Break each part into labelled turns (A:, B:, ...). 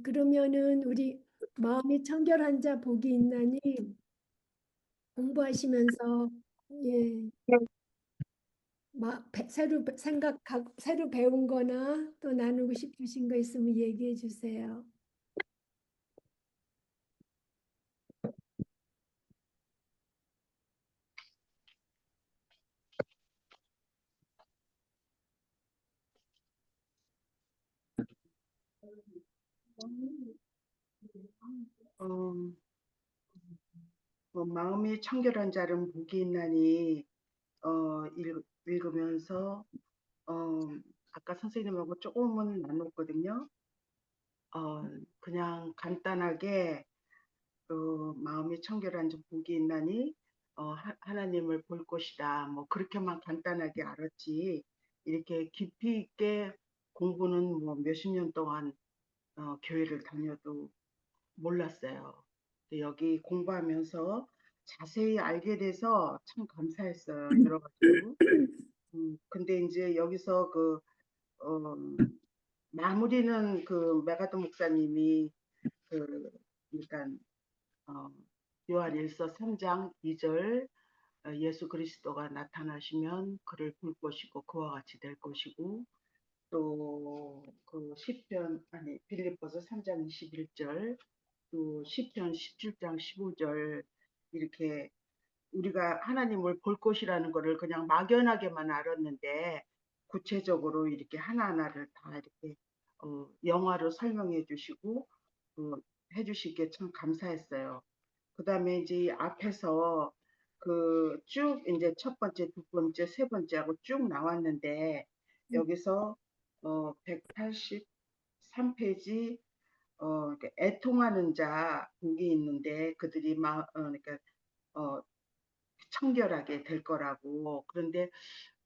A: 그러면은 우리 마음이 청결한 자 복이 있나니 공부하시면서 예, 새로 배운 거나 또 나누고 싶으신 거 있으면 얘기해 주세요.
B: 어, 마음이 청결한 자는 복이 있나니 읽으면서 어, 아까 선생님하고 조금은 나눴거든요. 그냥 간단하게 마음이 청결한 자 복이 있나니 하나님을 볼 것이다. 뭐 그렇게만 간단하게 알았지. 이렇게 깊이 있게 공부는 뭐 몇십 년 동안 교회를 다녀도 몰랐어요. 근데 여기 공부하면서 자세히 알게 돼서 참 감사했어요. 여러 가지로. 근데 이제 여기서 어, 마무리는 메가도 목사님이 그, 그러니까, 어, 요한일서 3장 2절 예수 그리스도가 나타나시면 그를 볼 것이고 그와 같이 될 것이고 또 그 시편 아니 빌립보서 3장 21절 또 시편 17장 15절 이렇게 우리가 하나님을 볼 것이라는 거를 그냥 막연하게만 알았는데 구체적으로 이렇게 하나하나를 다 이렇게 영화로 설명해 주시고 어, 해주시기에 참 감사했어요. 그 다음에 이제 이 앞에서 쭉 이제 첫 번째, 두 번째, 세 번째하고 쭉 나왔는데 여기서 183페이지 애통하는 자 복이 있는데 그들이 그러니까 어, 청결하게 될 거라고. 그런데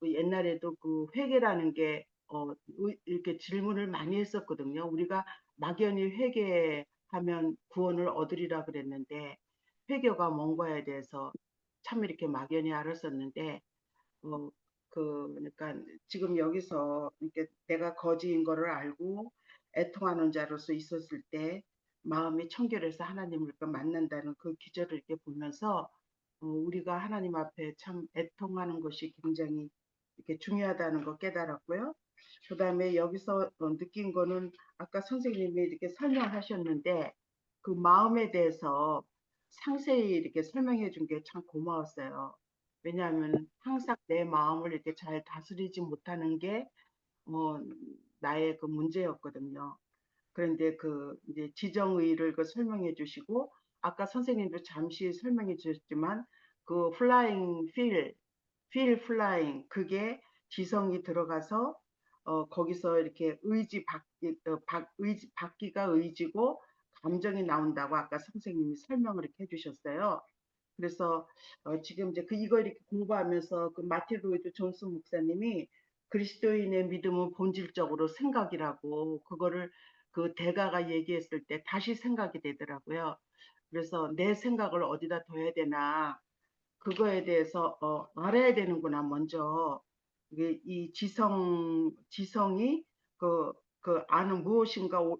B: 옛날에도 그 회개라는 게 이렇게 질문을 많이 했었거든요. 우리가 막연히 회개하면 구원을 얻으리라 그랬는데 회개가 뭔가에 대해서 참 이렇게 막연히 알았었는데 어, 그러니까 지금 여기서 이렇게 내가 거지인 거를 알고 애통하는 자로서 있었을 때 마음이 청결해서 하나님을 만난다는 그 기절을 이렇게 보면서 우리가 하나님 앞에 참 애통하는 것이 굉장히 이렇게 중요하다는 거 깨달았고요. 그 다음에 여기서 느낀 거는 아까 선생님이 이렇게 설명하셨는데 그 마음에 대해서 상세히 이렇게 설명해 준 게 참 고마웠어요. 왜냐하면 항상 내 마음을 이렇게 잘 다스리지 못하는 게 어, 나의 그 문제였거든요. 그런데 이제 지정의를 설명해 주시고 아까 선생님도 잠시 설명해 주셨지만 flying feel flying 그게 지성이 들어가서 거기서 이렇게 받기가 의지고 감정이 나온다고 아까 선생님이 설명을 이렇게 해주셨어요. 그래서 지금 이제 이거 이렇게 공부하면서 마틴 로이드 존스 목사님이 그리스도인의 믿음은 본질적으로 생각이라고 그거를 대가가 얘기했을 때 다시 생각이 되더라고요. 그래서 내 생각을 어디다 둬야 되나 그거에 대해서 알아야 되는구나 먼저 이게 이 지성이 아는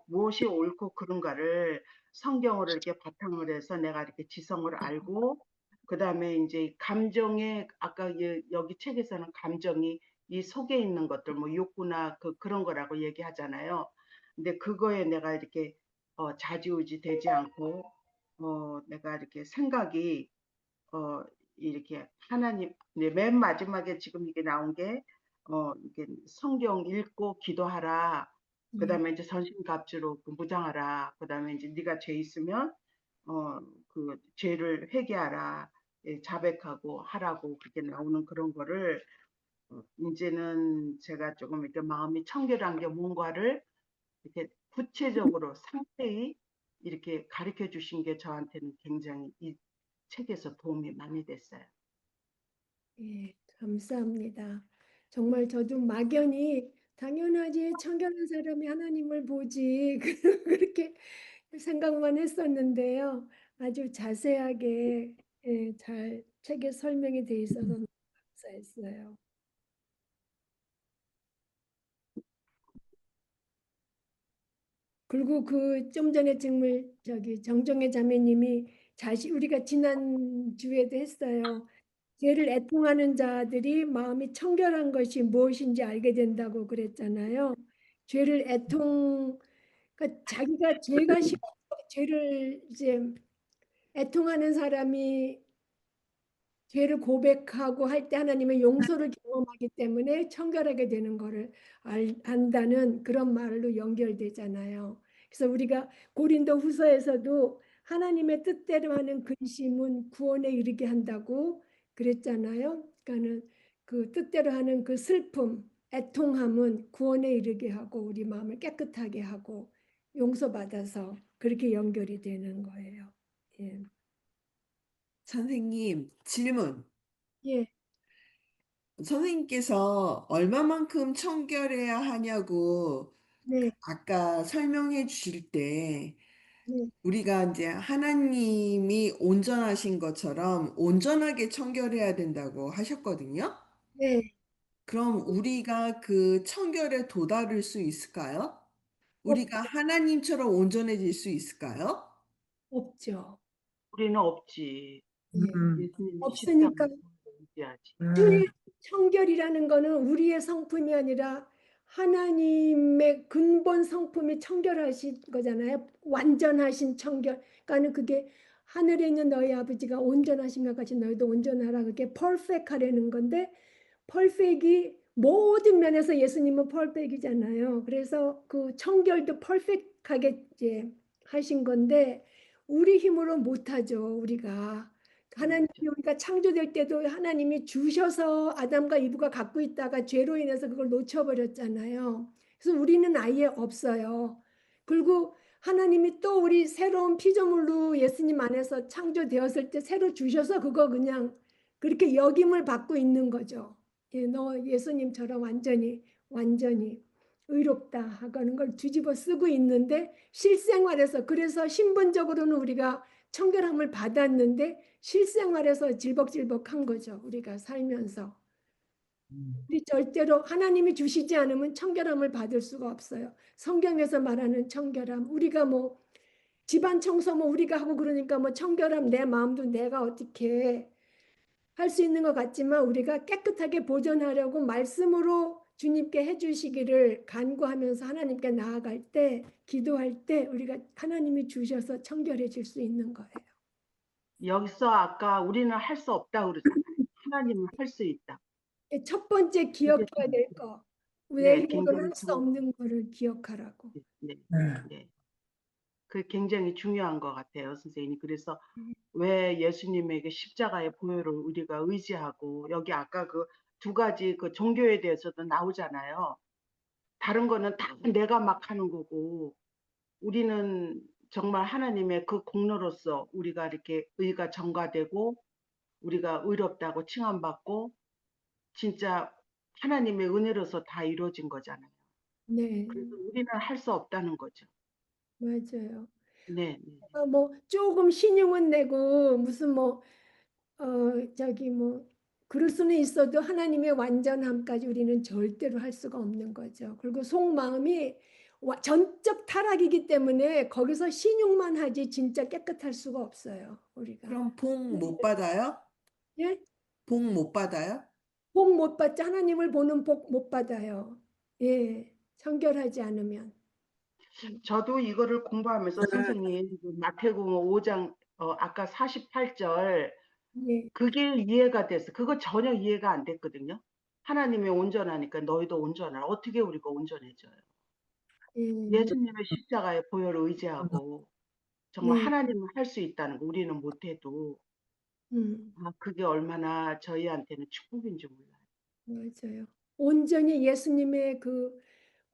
B: 무엇이 옳고 그른가를 성경으로 이렇게 바탕을 해서 내가 이렇게 지성을 알고 그 다음에 이제 감정에 아까 여기 책에서는 감정이 이 속에 있는 것들 뭐 욕구나 그런 거라고 얘기하잖아요. 근데 그거에 내가 이렇게 좌지우지 되지 않고 내가 이렇게 생각이 어, 이렇게 하나님, 네, 맨 마지막에 지금 이게 나온 게, 이게 성경 읽고 기도하라. 그
A: 예.
B: 다음에 이제 전신갑주로 무장하라. 그 다음에 이제 네가 죄 있으면, 죄를 회개하라. 예, 자백하고 하라고 그렇게 나오는 그런 거를, 이제는 제가 조금 이렇게 마음이 청결한 게 뭔가를 이렇게 구체적으로 상세히 이렇게 가르쳐 주신 게 저한테는 굉장히 이 책에서 도움이 많이 됐어요.
A: 예, 감사합니다. 정말 저도 막연히 당연하지 청결한 사람이 하나님을 보지 그렇게 생각만 했었는데요. 아주 자세하게 예, 잘 책에 설명이 돼 있어서 너무 감사했어요. 그리고 그 좀 전에 정말 저기 정정혜 자매님이 우리가 지난 주에도 했어요. 죄를 애통하는 자들이 마음이 청결한 것이 무엇인지 알게 된다고 그랬잖아요. 죄를 그러니까 자기가 죄가 싫어 죄를 이제 애통하는 사람이 죄를 고백하고 할 때 하나님의 용서를 경험하기 때문에 청결하게 되는 거를 안다는 그런 말로 연결되잖아요. 그래서 우리가 고린도 후서에서도 하나님의 뜻대로 하는 근심은 구원에 이르게 한다고 그랬잖아요. 그러니까는 그 뜻대로 하는 그 슬픔, 애통함은 구원에 이르게 하고 우리 마음을 깨끗하게 하고 용서받아서 그렇게 연결이 되는 거예요. 예.
C: 선생님, 질문.
A: 예.
C: 선생님께서 얼마만큼 청결해야 하냐고
A: 네.
C: 아까 설명해 주실 때
A: 네.
C: 우리가 이제 하나님이 온전하신 것처럼 온전하게 청결해야 된다고 하셨거든요.
A: 네.
C: 그럼 우리가 그 청결에 도달할 수 있을까요? 우리가 하나님처럼 온전해질 수 있을까요?
A: 없죠.
B: 우리는 없지.
A: 예.
B: 예수님의
A: 없으니까
B: 십자가를 의지하지.
A: 우리의 청결이라는 거는 우리의 성품이 아니라 하나님의 근본 성품이 청결하신 거잖아요. 완전하신 청결. 그러니까는 그게 하늘에 있는 너희 아버지가 온전하신 것 같이 너희도 온전하라. 그게 퍼펙트 하려는 건데 펄펙이 모든 면에서 예수님은 펄펙이잖아요. 그래서 그 청결도 퍼펙하게 이제 하신 건데 우리 힘으로 못하죠. 우리가 하나님이
B: 맞아.
A: 우리가 창조될 때도 하나님이 주셔서 아담과 이브가 갖고 있다가 죄로 인해서 그걸 놓쳐버렸잖아요. 그래서 우리는 아예 없어요. 그리고 하나님이 또 우리 새로운 피조물로 예수님 안에서 창조되었을 때 새로 주셔서 그거 그냥 그렇게 역임을 받고 있는 거죠. 예, 너 예수님처럼 완전히 의롭다 하는 걸 뒤집어 쓰고 있는데 실생활에서 그래서 신분적으로는 우리가 청결함을 받았는데 실생활에서 질벅질벅한 거죠. 우리가 살면서. 우리 절대로 하나님이 주시지 않으면 청결함을 받을 수가 없어요. 성경에서 말하는 청결함. 우리가 뭐 집안 청소 뭐 우리가 하고 그러니까 뭐 청결함 내 마음도 내가 어떻게 할 수 있는 것 같지만 우리가 깨끗하게 보존하려고 말씀으로 주님께 해주시기를 간구하면서 하나님께 나아갈 때 기도할 때 우리가 하나님이 주셔서 청결해질 수 있는 거예요.
B: 여기서 아까 우리는 할 수 없다고 그러잖아요. 하나님은 할 수 있다.
A: 첫 번째
B: 그게
A: 기억해야
B: 참,
A: 될 거. 내
B: 네,
A: 힘으로는
B: 굉장히
A: 할 수 없는 거를 기억하라고.
B: 네, 네. 그 굉장히 중요한 것 같아요, 선생님이. 그래서 왜 예수님에게 십자가의 보혈을 우리가 의지하고 여기 아까 그 두 가지 그 종교에 대해서도 나오잖아요. 다른 거는 다 내가 막 하는 거고 우리는 정말 하나님의 그 공로로서 우리가 이렇게 의가 전가되고 우리가 의롭다고 칭함받고 진짜 하나님의 은혜로서 다 이루어진 거잖아요.
A: 네,
B: 그래서 우리는 할 수 없다는 거죠.
A: 맞아요.
B: 네, 네.
A: 뭐 조금 신용은 내고 무슨 뭐 저기 뭐 그럴 수는 있어도 하나님의 완전함까지 우리는 절대로 할 수가 없는 거죠. 그리고 속마음이 전적 타락이기 때문에 거기서 신용만 하지 진짜 깨끗할 수가 없어요. 우리가.
C: 그럼 복 못 받아요?
A: 예?
C: 복 못 받아요?
A: 복 못 받지 하나님을 보는 복 못 받아요. 예. 청결하지 않으면.
B: 저도 이거를 공부하면서 선생님 그 마태복음 5장 아까 48절
A: 예.
B: 그게 이해가 됐어. 그거 전혀 이해가 안 됐거든요. 하나님이 온전하니까 너희도 온전하라. 어떻게 우리가 온전해져요?
A: 예.
B: 예수님의 십자가의 보혈을 의지하고 정말
A: 네.
B: 하나님은 할 수 있다는 거 우리는 못해도
A: 음.
B: 그게 얼마나 저희한테는 축복인 줄 몰라요.
A: 맞아요. 온전히 예수님의 그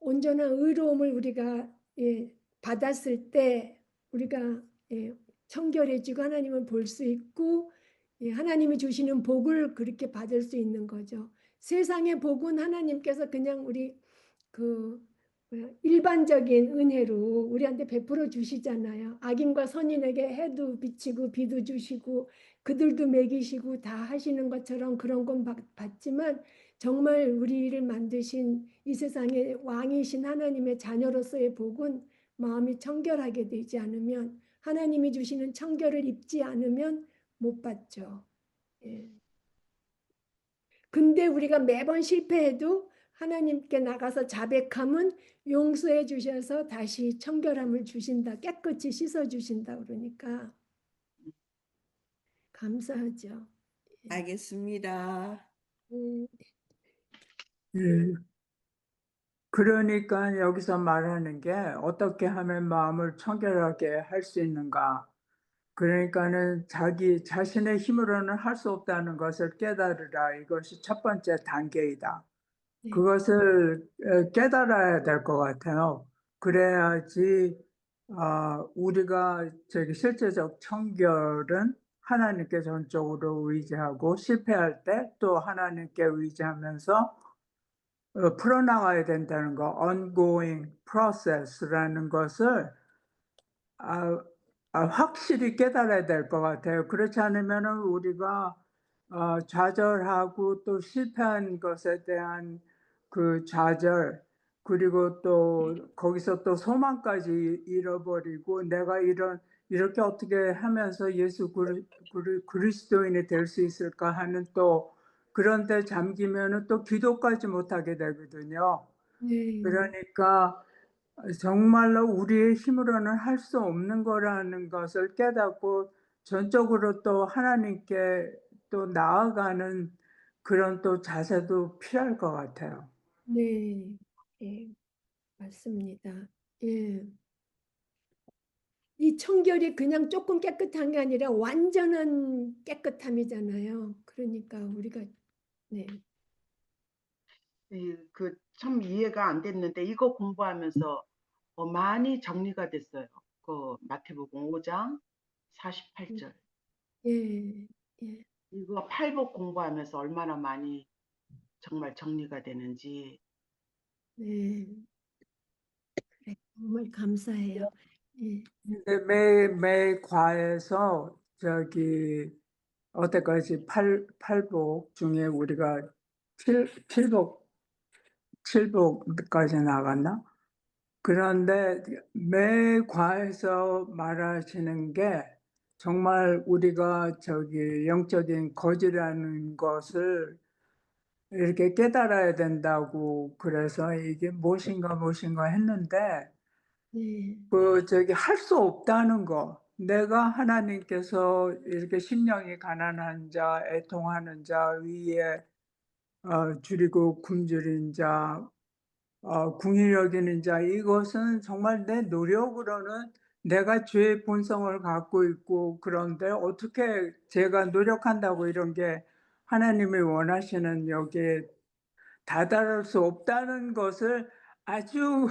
A: 온전한 의로움을 우리가 예, 받았을 때 우리가 예, 청결해지고 하나님을 볼 수 있고 예, 하나님이 주시는 복을 그렇게 받을 수 있는 거죠. 세상의 복은 하나님께서 그냥 우리 그 일반적인 은혜로 우리한테 베풀어 주시잖아요. 악인과 선인에게 해도 비치고 비도 주시고 그들도 먹이시고 다 하시는 것처럼 그런 건 받지만 정말 우리를 만드신 이 세상의 왕이신 하나님의 자녀로서의 복은 마음이 청결하게 되지 않으면, 하나님이 주시는 청결을 입지 않으면 못 받죠. 예. 근데 우리가 매번 실패해도 하나님께 나가서 자백하면 용서해 주셔서 다시 청결함을 주신다. 깨끗이 씻어 주신다 그러니까 감사하죠.
C: 알겠습니다.
A: 음,
D: 예. 그러니까 여기서 말하는 게 어떻게 하면 마음을 청결하게 할 수 있는가. 그러니까는 자기 자신의 힘으로는 할 수 없다는 것을 깨달으라. 이것이 첫 번째 단계이다.
A: 네.
D: 그것을 깨달아야 될 것 같아요. 그래야지 우리가 실제적 청결은 하나님께 전적으로 의지하고 실패할 때 또 하나님께 의지하면서 풀어나가야 된다는 거, ongoing process라는 것을 확실히 깨달아야 될 것 같아요. 그렇지 않으면은 우리가 좌절하고 또 실패한 것에 대한 그 좌절, 그리고 또 거기서 또 소망까지 잃어버리고 내가 이렇게 어떻게 하면서 예수 그리스도인이 될 수 있을까 하는 또 그런 데 잠기면은 또 기도까지 못하게 되거든요.
A: 네.
D: 그러니까 정말로 우리의 힘으로는 할 수 없는 거라는 것을 깨닫고 전적으로 또 하나님께 또 나아가는 그런 또 자세도 필요할 것 같아요.
A: 네. 예, 맞습니다. 예. 이 청결이 그냥 조금 깨끗한 게 아니라 완전한 깨끗함이잖아요. 그러니까 우리가 네.
B: 그 참 이해가 안 됐는데 이거 공부하면서 많이 정리가 됐어요. 그 마태복음 5장 48절.
A: 예. 예.
B: 이거 팔복 공부하면서 얼마나 많이 정말 정리가 되는지.
A: 네. 그래. 정말 감사해요. 예.
D: 근데 매 과에서 어때까지 팔복 중에 우리가 칠복 칠복까지 나갔나? 그런데 매 과에서 말하시는 게 정말 우리가 영적인 거지라는 것을 이렇게 깨달아야 된다고 그래서 이게 무엇인가 했는데
A: 네.
D: 할 수 없다는 거. 내가 하나님께서 이렇게 심령이 가난한 자, 애통하는 자, 위에 줄이고 굶주린 자, 궁히 여기는 자, 이것은 정말 내 노력으로는 내가 죄의 본성을 갖고 있고 그런데 어떻게 제가 노력한다고 이런 게 하나님이 원하시는 여기에 다다를 수 없다는 것을 아주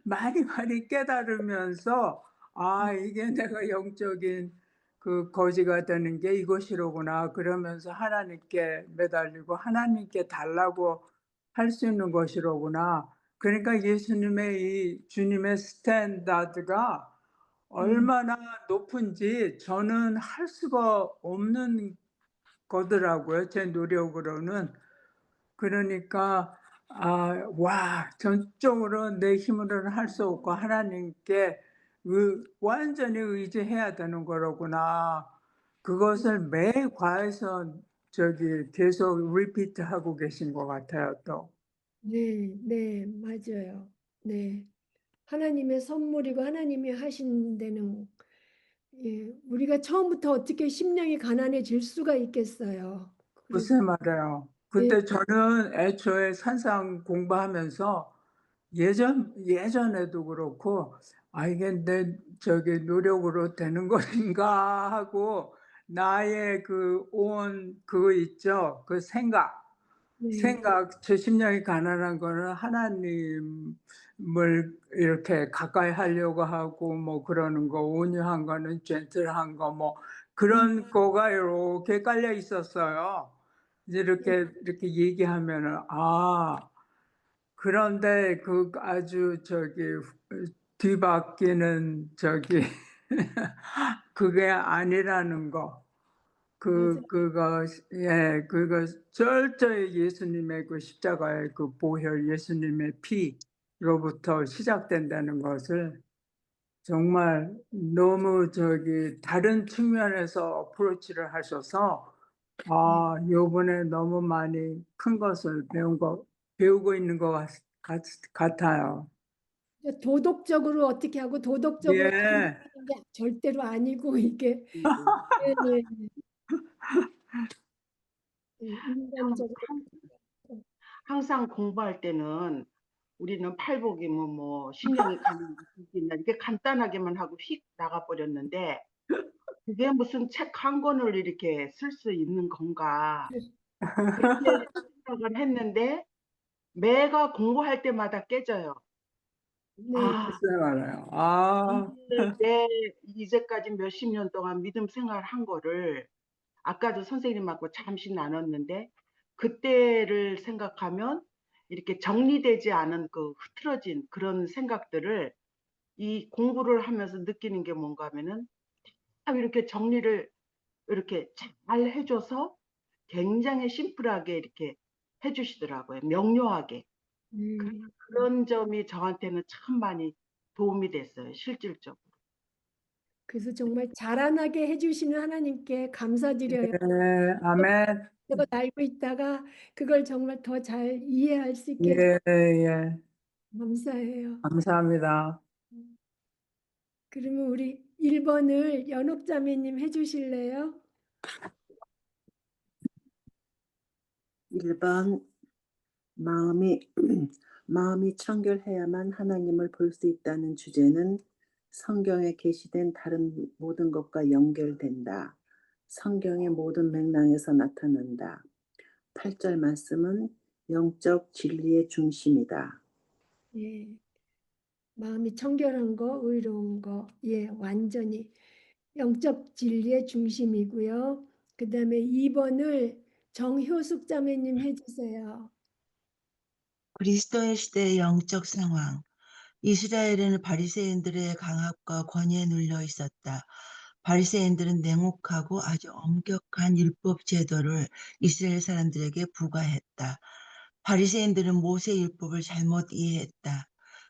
D: 많이 깨달으면서 '아 이게 내가 영적인 그 거지가 되는 게 이것이로구나.' 그러면서 하나님께 매달리고 하나님께 달라고 할 수 있는 것이로구나. 그러니까 예수님의 이 주님의 스탠다드가
A: 음.
D: 얼마나 높은지 저는 할 수가 없는 거더라고요, 제 노력으로는. 그러니까 전적으로 내 힘으로는 할 수 없고 하나님께 완전히 의지해야 되는 거로구나. 그것을 매 과에서 계속 리피트하고 계신 것 같아요 또.
A: 네. 네. 맞아요. 네. 하나님의 선물이고 하나님이 하신 데는 예, 우리가 처음부터 어떻게 심령이 가난해질 수가 있겠어요. 그래서
D: 글쎄 말이에요.
A: 예.
D: 근데 저는 애초에 산상 공부하면서 예전에도 그렇고 '아 이게 내 노력으로 되는 것인가.' 하고 나의 그거 있죠. 그
A: 네.
D: 제 심령이 가난한 거는 하나님을 이렇게 가까이 하려고 하고 뭐 그러는 거, 온유한 거는 젠틀한 거 뭐 그런 거가 요렇게 깔려 있었어요. 이제 이렇게 얘기하면은 그런데 아주 뒤바뀌는 그게 아니라는 거.
A: 맞아.
D: 그거 철저히 예수님의 그 십자가의 그 보혈, 예수님의 피로부터 시작된다는 것을 정말 너무 다른 측면에서 어프로치를 하셔서
A: 네.
D: 요번에 너무 많이 큰 것을 배우고 있는 것 같아요.
A: 도덕적으로 어떻게 하고 도덕적으로
D: 예.
A: 하는 게 절대로 아니고 이게 네네.
B: 참
A: 인간적으로
B: 항상 공부할 때는 우리는 팔복이면 뭐 신령이 가는 있나 이렇게 간단하게만 하고 휙 나가 버렸는데 그게 무슨 책 한 권을 이렇게 쓸 수 있는 건가 그렇게 생각을 했는데 매가 공부할 때마다 깨져요.
A: 네.
B: 아,
D: 글쎄 말이에요.
B: 이게 내 이제까지 몇십 년 동안 믿음 생활한 거를 아까도 선생님하고 잠시 나눴는데 그때를 생각하면 이렇게 정리되지 않은 그 흐트러진 그런 생각들을 이 공부를 하면서 느끼는 게 뭔가 하면은 참 이렇게 정리를 이렇게 잘 해줘서 굉장히 심플하게 이렇게 해주시더라고요. 명료하게.
A: 음.
B: 그런 점이 저한테는 참 많이 도움이 됐어요. 실질적으로.
A: 그래서 정말 자라나게 해주시는 하나님께 감사드려요.
D: 네, 아멘.
A: 그걸 알고 있다가 그걸 정말 더 잘 이해할 수 있게 해주셔서
D: 예, 예.
A: 감사해요.
D: 감사합니다.
A: 그러면 우리 1번을 연옥자매님 해주실래요?
E: 1번 마음이 마음이 청결해야만 하나님을 볼 수 있다는 주제는 성경에 게시된 다른 모든 것과 연결된다. 성경의 모든 맥락에서 나타난다. 8절 말씀은 영적 진리의 중심이다.
A: 예. 마음이 청결한 거, 의로운 거, 예, 완전히 영적 진리의 중심이고요. 그 다음에 2번을 정효숙 자매님 해주세요.
F: 그리스도의 시대의 영적 상황. 이스라엘에는 바리새인들의 강압과 권위에 눌려 있었다. 바리새인들은 냉혹하고 아주 엄격한 율법 제도를 이스라엘 사람들에게 부과했다. 바리새인들은 모세 율법을 잘못 이해했다.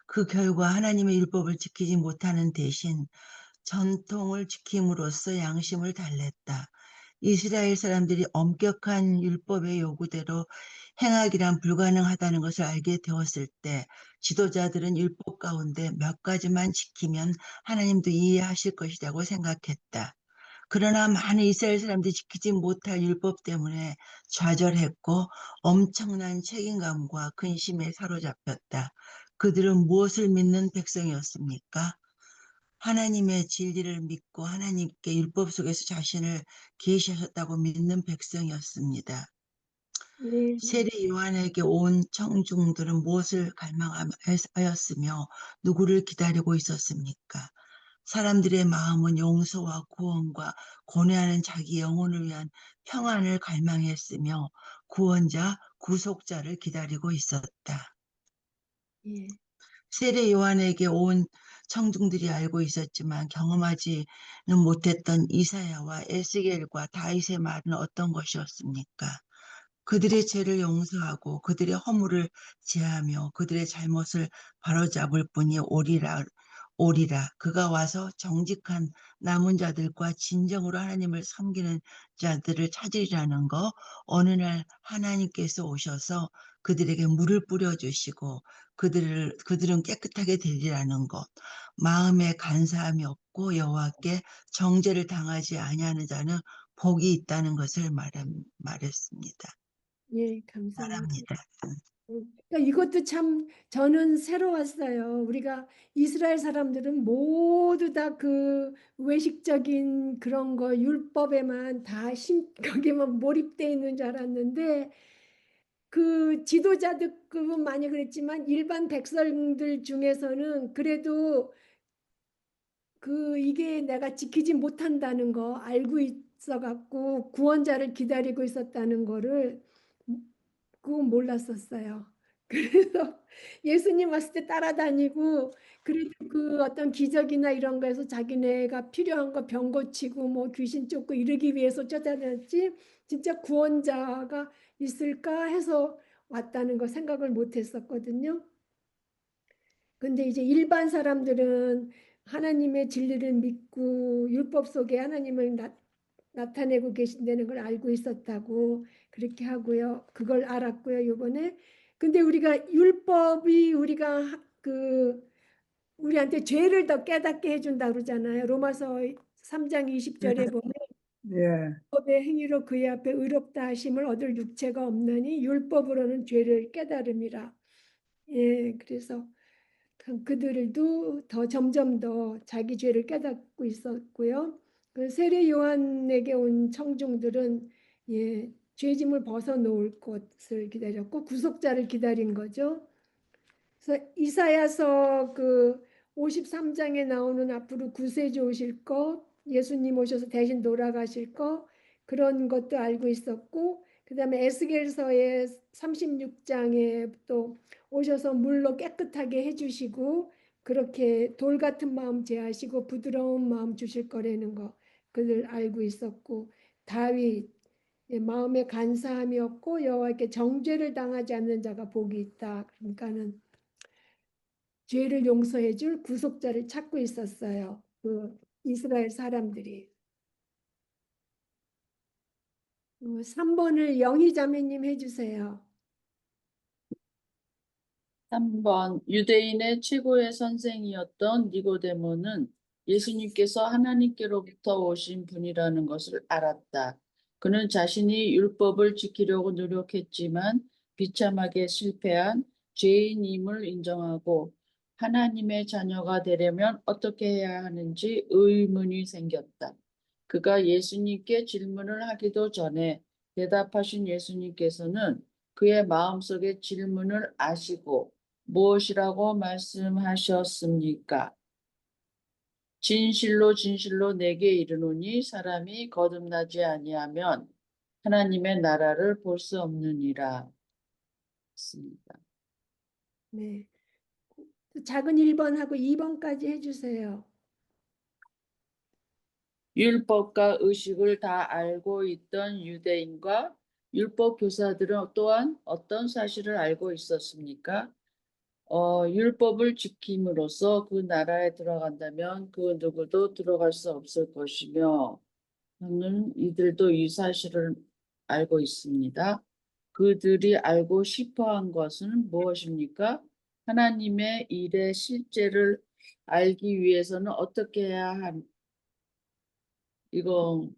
F: 그 결과 하나님의 율법을 지키지 못하는 대신 전통을 지킴으로써 양심을 달랬다. 이스라엘 사람들이 엄격한 율법의 요구대로 행하기란 불가능하다는 것을 알게 되었을 때 지도자들은 율법 가운데 몇 가지만 지키면 하나님도 이해하실 것이라고 생각했다. 그러나 많은 이스라엘 사람들이 지키지 못할 율법 때문에 좌절했고 엄청난 책임감과 근심에 사로잡혔다. 그들은 무엇을 믿는 백성이었습니까? 하나님의 진리를 믿고 하나님께 율법 속에서 자신을 계시하셨다고 믿는 백성이었습니다.
A: 예,
F: 세례 요한에게 온 청중들은 무엇을 갈망하였으며 누구를 기다리고 있었습니까? 사람들의 마음은 용서와 구원과 고뇌하는 자기 영혼을 위한 평안을 갈망했으며 구원자, 구속자를 기다리고 있었다.
A: 예,
F: 세례 요한에게 온 청중들이 알고 있었지만 경험하지는 못했던 이사야와 에스겔과 다윗의 말은 어떤 것이었습니까? 그들의 죄를 용서하고 그들의 허물을 제하며 그들의 잘못을 바로잡을 분이 오리라. 그가 와서 정직한 남은 자들과 진정으로 하나님을 섬기는 자들을 찾으리라는 거. 어느 날 하나님께서 오셔서 그들에게 물을 뿌려주시고 그들은 깨끗하게 되리라는 것. 마음에 간사함이 없고 여호와께 정죄를 당하지 아니하는 자는 복이 있다는 것을 말했습니다.
A: 예, 감사합니다.
F: 말합니다.
A: 그러니까 이것도 참 저는 새로웠어요. 우리가 이스라엘 사람들은 모두 다 그 외식적인 그런 거 율법에만 다 거기만 몰입돼 있는 줄 알았는데 그 지도자들급은 많이 그랬지만 일반 백성들 중에서는 그래도 그 이게 내가 지키지 못한다는 거 알고 있어 갖고 구원자를 기다리고 있었다는 거를 그건 몰랐었어요. 그래서 예수님 왔을 때 따라다니고 그래도 그 어떤 기적이나 이런 거에서 자기네가 필요한 거 병 고치고 뭐 귀신 쫓고 이러기 위해서 쫓아다녔지 진짜 구원자가 있을까 해서 왔다는 거 생각을 못 했었거든요. 근데 이제 일반 사람들은 하나님의 진리를 믿고 율법 속에 하나님을 나타내고 계신다는 걸 알고 있었다고 그렇게 하고요. 그걸 알았고요, 요번에. 근데 우리가 율법이 우리한테 죄를 더 깨닫게 해준다 그러잖아요. 로마서 3장 20절에 보면
D: 예,
A: 율법의 행위로 그의 앞에 의롭다 하심을 얻을 육체가 없나니 율법으로는 죄를 깨달음이라. 예, 그래서 그들도 더 점점 더 자기 죄를 깨닫고 있었고요. 그 세례 요한에게 온 청중들은 예, 죄짐을 벗어놓을 것을 기다렸고 구속자를 기다린 거죠. 그래서 이사야서 그 53장에 나오는 앞으로 구세주 오실 것, 예수님 오셔서 대신 돌아가실 것 그런 것도 알고 있었고, 그다음에 에스겔서의 36장에 또 오셔서 물로 깨끗하게 해주시고 그렇게 돌 같은 마음 제하시고 부드러운 마음 주실 거라는 거 그들 알고 있었고, 다윗 마음에 간사함이 없고 여호와께 정죄를 당하지 않는 자가 복이 있다. 그러니까는 죄를 용서해 줄 구속자를 찾고 있었어요. 그 이스라엘 사람들이. 3번을 영희 자매님 해주세요.
G: 3번 유대인의 최고의 선생이었던 니고데모는 예수님께서 하나님께로부터 오신 분이라는 것을 알았다. 그는 자신이 율법을 지키려고 노력했지만 비참하게 실패한 죄인임을 인정하고 하나님의 자녀가 되려면 어떻게 해야 하는지 의문이 생겼다. 그가 예수님께 질문을 하기도 전에 대답하신 예수님께서는 그의 마음속의 질문을 아시고 무엇이라고 말씀하셨습니까? 진실로 진실로 내게 이르노니 사람이 거듭나지 아니하면 하나님의 나라를 볼 수 없느니라. 했습니다.
A: 네. 작은 1번하고 2번까지 해주세요.
G: 율법과 의식을 다 알고 있던 유대인과 율법 교사들은 또한 어떤 사실을 알고 있었습니까? 율법을 지킴으로써 그 나라에 들어간다면 그 누구도 들어갈 수 없을 것이며, 이들도 이 사실을 알고 있습니다. 그들이 알고 싶어 한 것은 무엇입니까? 하나님의 일의 실제를 알기 위해서는 어떻게 해야 이거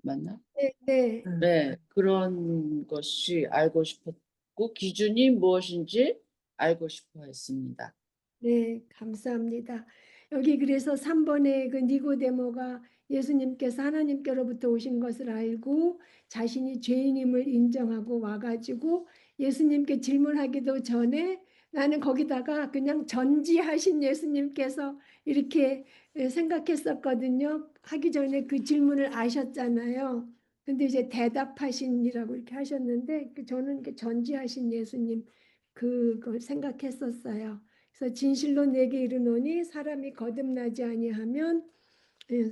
G: 맞나?
A: 네, 네,
G: 네, 그런 것이 알고 싶었고, 기준이 무엇인지 알고 싶어 했습니다.
A: 네, 감사합니다. 여기 그래서 3번에 그 니고데모가 예수님께서 하나님께로부터 오신 것을 알고 자신이 죄인임을 인정하고 와가지고 예수님께 질문하기도 전에 나는 거기다가 그냥 전지하신 예수님께서 이렇게 생각했었거든요. 하기 전에 그 질문을 아셨잖아요. 근데 이제 대답하신이라고 이렇게 하셨는데 저는 이렇게 전지하신 예수님 그걸 생각했었어요. 그래서 진실로 내게 이르노니 사람이 거듭나지 아니하면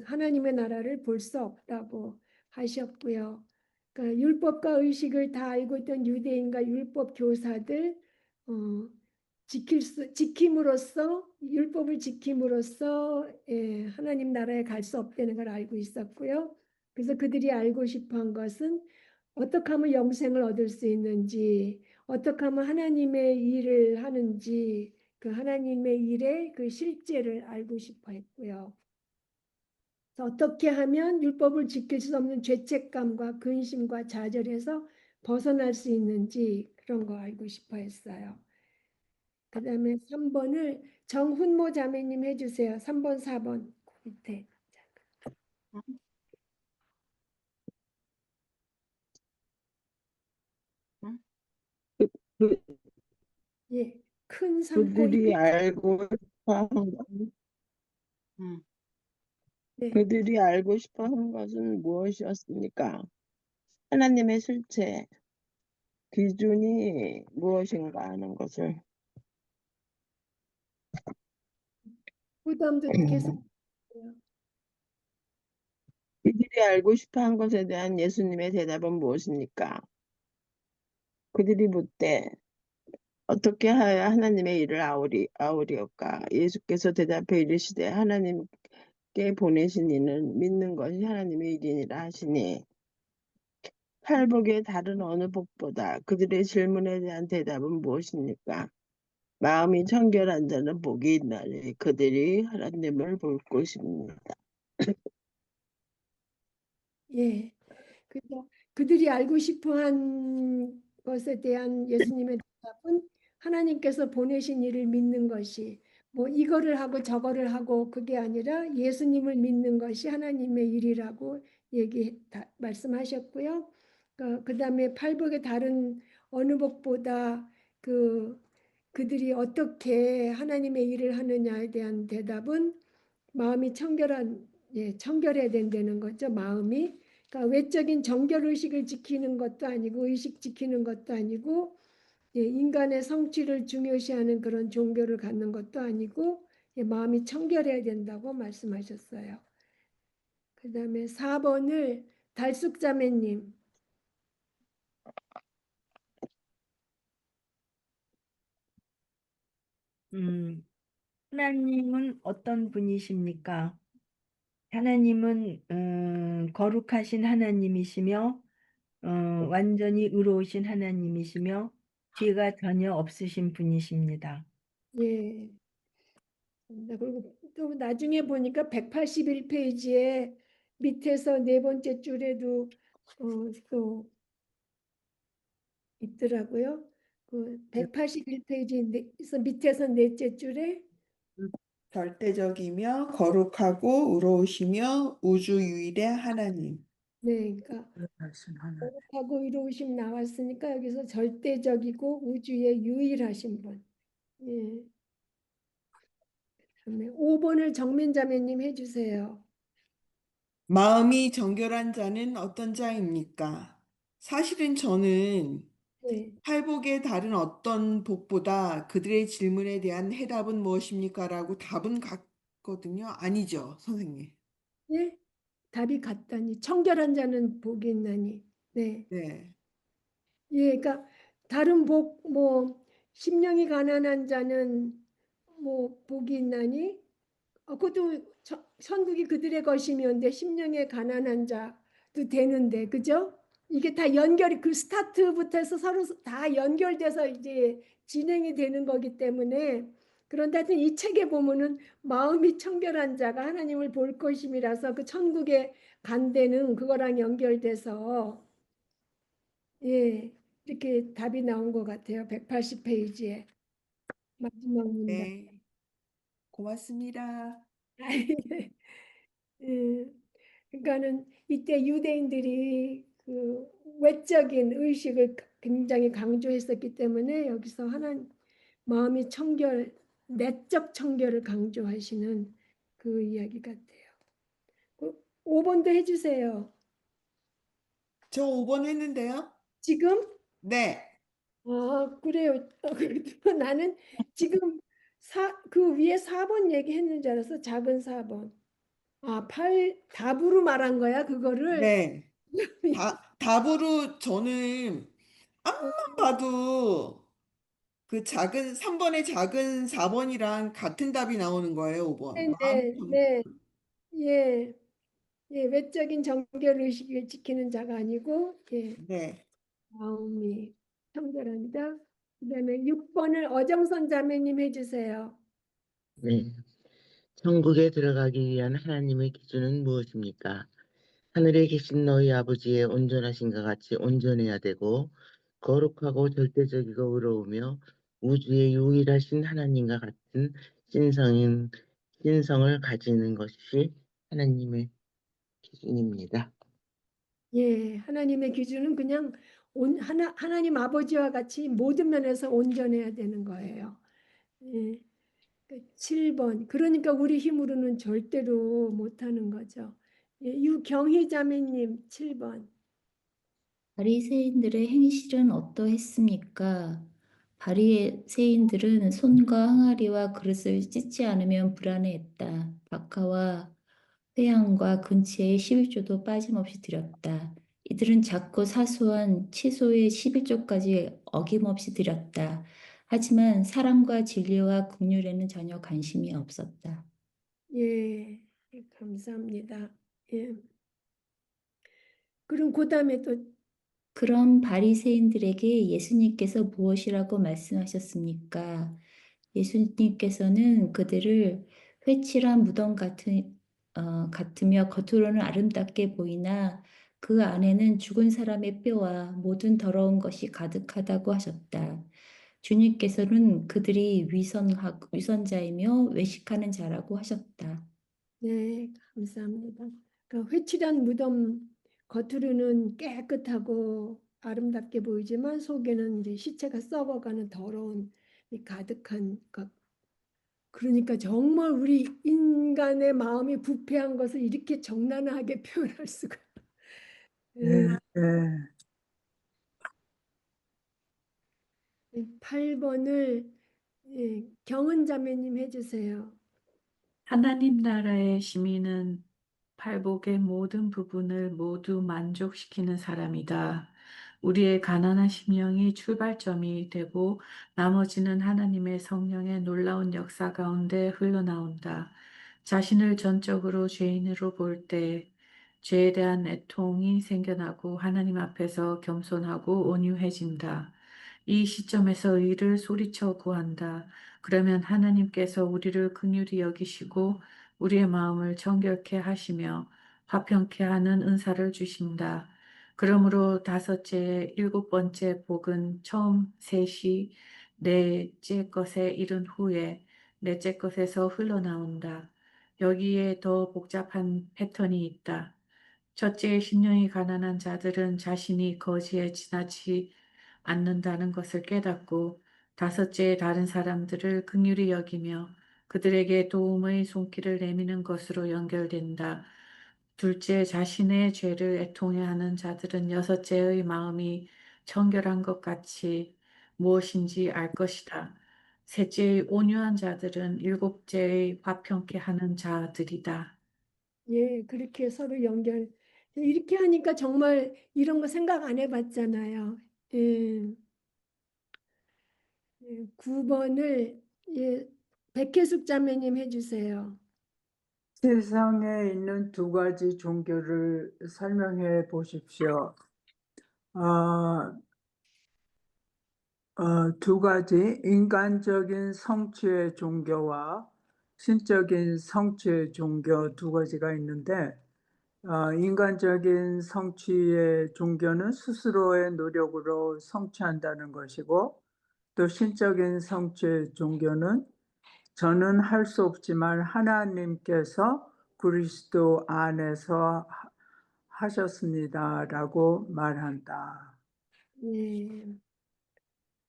A: 하나님의 나라를 볼 수 없다고 하셨고요. 그러니까 율법과 의식을 다 알고 있던 유대인과 율법 교사들 지킴으로써 율법을 지킴으로써 하나님 나라에 갈 수 없다는 걸 알고 있었고요. 그래서 그들이 알고 싶어한 것은 어떻게 하면 영생을 얻을 수 있는지, 어떻게 하면 하나님의 일을 하는지, 그 하나님의 일의 그 실제를 알고 싶어 했고요. 어떻게 하면 율법을 지킬 수 없는 죄책감과 근심과 좌절에서 벗어날 수 있는지 그런 거 알고 싶어 했어요. 그 다음에 3번을 정훈모 자매님 해주세요. 3번, 4번 밑에.
H: 그,
A: 예, 큰 산골
H: 그들이 알고 싶어 한 것,
B: 음.
A: 네,
H: 그들이 알고 싶어 한 것은 무엇이었습니까? 하나님의 실체, 기준이 무엇인가 하는 것을.
A: 부담도 계속 해요.
H: 그들이 알고 싶어 한 것에 대한 예수님의 대답은 무엇입니까? 그들이 묻되 어떻게 하여야 하나님의 일을 아우리올까? 예수께서 대답해 이르시되 하나님께 보내신 이는 믿는 것이 하나님의 일이니라 하시니 팔복의 다른 어느 복보다 그들의 질문에 대한 대답은 무엇입니까? 마음이 청결한 자는 복이 있나니 그들이 하나님을 볼 것입니다.
A: 예. 그래서 그들이 알고 싶어한 것에 대한 예수님의 대답은 하나님께서 보내신 이를 믿는 것이 뭐 이거를 하고 저거를 하고 그게 아니라 예수님을 믿는 것이 하나님의 일이라고 말씀하셨고요. 그다음에 팔복의 다른 어느 복보다 그들이 어떻게 하나님의 일을 하느냐에 대한 대답은 마음이 청결해야 된다는 거죠. 마음이. 그러니까 외적인 정결 의식을 지키는 것도 아니고 의식 지키는 것도 아니고 인간의 성취를 중요시하는 그런 종교를 갖는 것도 아니고 마음이 청결해야 된다고 말씀하셨어요. 그다음에 4번을 달숙자매님.
I: 하나님은 어떤 분이십니까? 하나님은 거룩하신 하나님이시며 완전히 의로우신 하나님이시며 죄가 전혀 없으신 분이십니다.
A: 예. 그리고 또 나중에 보니까 181페이지에 밑에서 네 번째 줄에도 또 있더라고요. 그 181페이지에서 밑에서 넷째 줄에
C: 절대적이며 거룩하고 의로우시며 우주 유일의 하나님.
A: 네, 그러니까
D: 하신 하나님.
A: 거룩하고 의로우심 나왔으니까 여기서 절대적이고 우주의 유일하신 분. 예. 그다음에 5번을 정민자매님 해주세요.
C: 마음이 정결한 자는 어떤 자입니까? 사실은 저는
A: 네.
C: 팔복의 다른 어떤 복보다 그들의 질문에 대한 해답은 무엇입니까? 라고 답은 같거든요. 아니죠, 선생님.
A: 예? 답이 같다니. 청결한 자는 복이 있나니. 네.
C: 네.
A: 예, 그러니까 다른 복, 뭐 심령이 가난한 자는 뭐 복이 있나니? 그것도 천국이 그들의 것이면데 심령의 가난한 자도 되는데, 그죠? 이게 다 연결이 그 스타트부터 해서 서로 다 연결돼서 이제 진행이 되는 거기 때문에 그런데 하여튼 이 책에 보면은 마음이 청결한 자가 하나님을 볼 것임이라서 그 천국에 간대는 그거랑 연결돼서 예, 이렇게 답이 나온 것 같아요. 180페이지에 마지막 문단.
C: 네. 고맙습니다.
A: 예, 그러니까는 이때 유대인들이 그 외적인 의식을 굉장히 강조했었기 때문에 여기서 마음이 내적 청결을 강조하시는 그 이야기 같아요. 5번도 해주세요.
C: 저 5번 했는데요.
A: 지금?
C: 네.
A: 그래요. 나는 지금 그 위에 4번 얘기했는 줄 알았어. 작은 4번. 답으로 말한 거야, 그거를?
C: 네. 답으로 저는 암만 봐도 그 작은 3번의 작은 4번이랑 같은 답이 나오는 거예요, 5번.
A: 네, 네, 예, 예, 외적인 정결 의식을 지키는 자가 아니고, 예,
C: 네.
A: 마음이 청결한다. 그다음에 6번을 어정선 자매님 해주세요.
J: 네. 천국에 들어가기 위한 하나님의 기준은 무엇입니까? 하늘에 계신 너희 아버지의 온전하신과 같이 온전해야 되고 거룩하고 절대적이고 의로우며 우주의 유일하신 하나님과 같은 신성을 가지는 것이 하나님의 기준입니다.
A: 예, 하나님의 기준은 그냥 하나님 아버지와 같이 모든 면에서 온전해야 되는 거예요. 예, 7번. 그러니까 우리 힘으로는 절대로 못하는 거죠. 예, 유경희 자매님 7번.
K: 바리새인들의 행실은 어떠했습니까? 바리새인들은 손과 항아리와 그릇을 찢지 않으면 불안해했다. 박하와 회향과 근치의 11조도 빠짐없이 드렸다. 이들은 작고 사소한 치소의 11조까지 어김없이 드렸다. 하지만 사랑과 진리와 긍휼에는 전혀 관심이 없었다.
A: 예, 감사합니다. 예. 그럼 그다음에 또
K: 그런 바리새인들에게 예수님께서 무엇이라고 말씀하셨습니까? 예수님께서는 그들을 회칠한 무덤 같으며 겉으로는 아름답게 보이나 그 안에는 죽은 사람의 뼈와 모든 더러운 것이 가득하다고 하셨다. 주님께서는 그들이 위선자이며 외식하는 자라고 하셨다.
A: 네, 감사합니다. 그러니까 회칠한 무덤 겉으로는 깨끗하고 아름답게 보이지만 속에는 이제 시체가 썩어가는 더러운 이 가득한 것. 그러니까 정말 우리 인간의 마음이 부패한 것을 이렇게 적나라하게 표현할 수가.
D: 네, 네.
A: 8번을 경은 자매님 해주세요.
L: 하나님 나라의 시민은 팔복의 모든 부분을 모두 만족시키는 사람이다. 우리의 가난한 심령이 출발점이 되고 나머지는 하나님의 성령의 놀라운 역사 가운데 흘러나온다. 자신을 전적으로 죄인으로 볼 때 죄에 대한 애통이 생겨나고 하나님 앞에서 겸손하고 온유해진다. 이 시점에서 의를 소리쳐 구한다. 그러면 하나님께서 우리를 긍휼히 여기시고 우리의 마음을 정결케 하시며 화평케 하는 은사를 주신다. 그러므로 다섯째, 일곱 번째 복은 처음 셋이 넷째 것에 이른 후에 넷째 것에서 흘러나온다. 여기에 더 복잡한 패턴이 있다. 첫째, 심령이 가난한 자들은 자신이 거지에 지나치 않는다는 것을 깨닫고, 다섯째, 다른 사람들을 긍휼히 여기며 그들에게 도움의 손길을 내미는 것으로 연결된다. 둘째, 자신의 죄를 애통해 하는 자들은 여섯째의 마음이 청결한 것 같이 무엇인지 알 것이다. 셋째의 온유한 자들은 일곱째의 화평케 하는 자들이다.
A: 예, 그렇게 서로 연결. 이렇게 하니까 정말 이런 거 생각 안 해봤잖아요. 예. 9번을 백혜숙 자매님 해주세요.
D: 세상에 있는 두 가지 종교를 설명해 보십시오. 두 가지 인간적인 성취의 종교와 신적인 성취의 종교 두 가지가 있는데, 인간적인 성취의 종교는 스스로의 노력으로 성취한다는 것이고, 또 신적인 성취의 종교는 저는 할 수 없지만 하나님께서 그리스도 안에서 하셨습니다라고 말한다.
A: 예.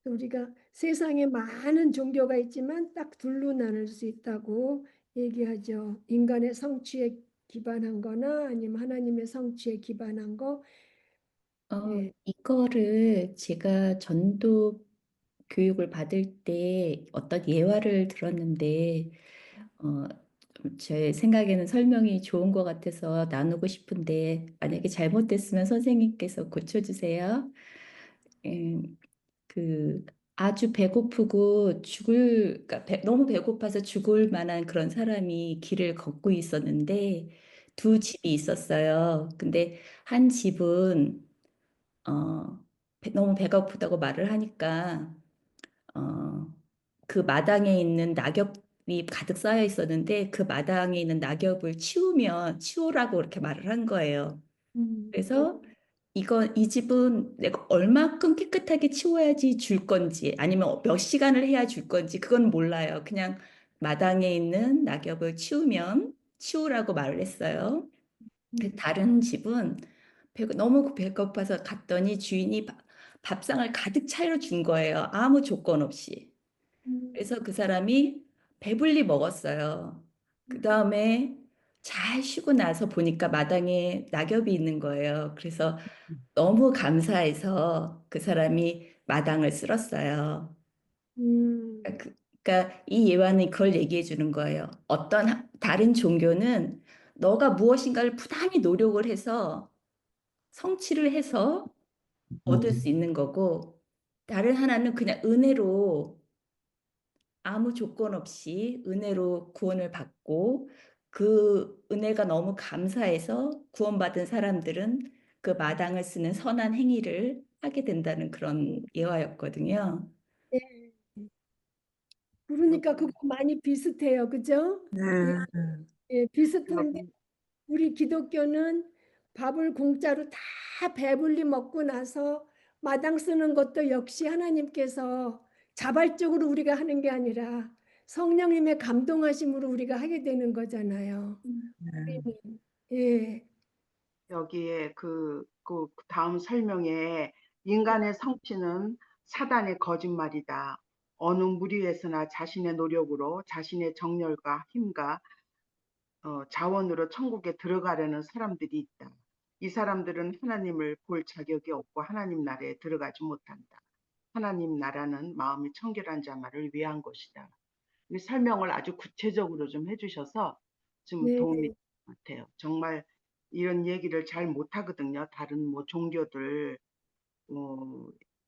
A: 우리가 세상에 많은 종교가 있지만 딱 둘로 나눌 수 있다고 얘기하죠. 인간의 성취에 기반한 거나 아니면 하나님의 성취에 기반한 거. 예.
K: 이거를 제가 전도 교육을 받을 때 어떤 예화를 들었는데, 제 생각에는 설명이 좋은 것 같아서 나누고 싶은데, 만약에 잘못됐으면 선생님께서 고쳐주세요. 그 아주 배고프고 그러니까 너무 배고파서 죽을 만한 그런 사람이 길을 걷고 있었는데 두 집이 있었어요. 근데 한 집은 너무 배가 고프다고 말을 하니까 그 마당에 있는 낙엽이 가득 쌓여 있었는데 그 마당에 있는 낙엽을 치우라고 이렇게 말을 한 거예요. 그래서 이 집은 내가 얼마큼 깨끗하게 치워야지 줄 건지 아니면 몇 시간을 해야 줄 건지 그건 몰라요. 그냥 마당에 있는 낙엽을 치우라고 말을 했어요. 다른 집은 너무 배고파서 갔더니 주인이 밥상을 가득 차려준 거예요. 아무 조건 없이. 그래서 그 사람이 배불리 먹었어요. 그 다음에 잘 쉬고 나서 보니까 마당에 낙엽이 있는 거예요. 그래서 너무 감사해서 그 사람이 마당을 쓸었어요.
A: 음.
K: 그러니까 이 예화는 그걸 얘기해 주는 거예요. 어떤 다른 종교는 너가 무엇인가를 부단히 노력을 해서 성취를 해서 얻을 수 있는 거고, 다른 하나는 그냥 은혜로 아무 조건 없이 은혜로 구원을 받고 그 은혜가 너무 감사해서 구원받은 사람들은 그 마당을 쓰는 선한 행위를 하게 된다는 그런 예화였거든요.
A: 예. 그러니까 그거 많이 비슷해요. 그죠? 예,
D: 네.
A: 예, 비슷한데
B: 여기
A: 우리 기독교는 밥을 공짜로 다 배불리 먹고 나서 마당 쓰는 것도 역시 하나님께서 자발적으로 우리가 하는 게 아니라 성령님의 감동하심으로 우리가 하게 되는 거잖아요.
D: 네.
A: 예,
B: 여기에 그 다음 설명에 인간의 성취는 사단의 거짓말이다. 어느 무리에서나 자신의 노력으로 자신의 정열과 힘과 자원으로 천국에 들어가려는 사람들이 있다. 이 사람들은 하나님을 볼 자격이 없고 하나님 나라에 들어가지 못한다. 하나님 나라는 마음이 청결한 자만을 위한 것이다. 이 설명을 아주 구체적으로 좀 해주셔서 좀
A: 네,
B: 도움이 될 것 같아요. 정말 이런 얘기를 잘 못하거든요. 다른 뭐 종교들,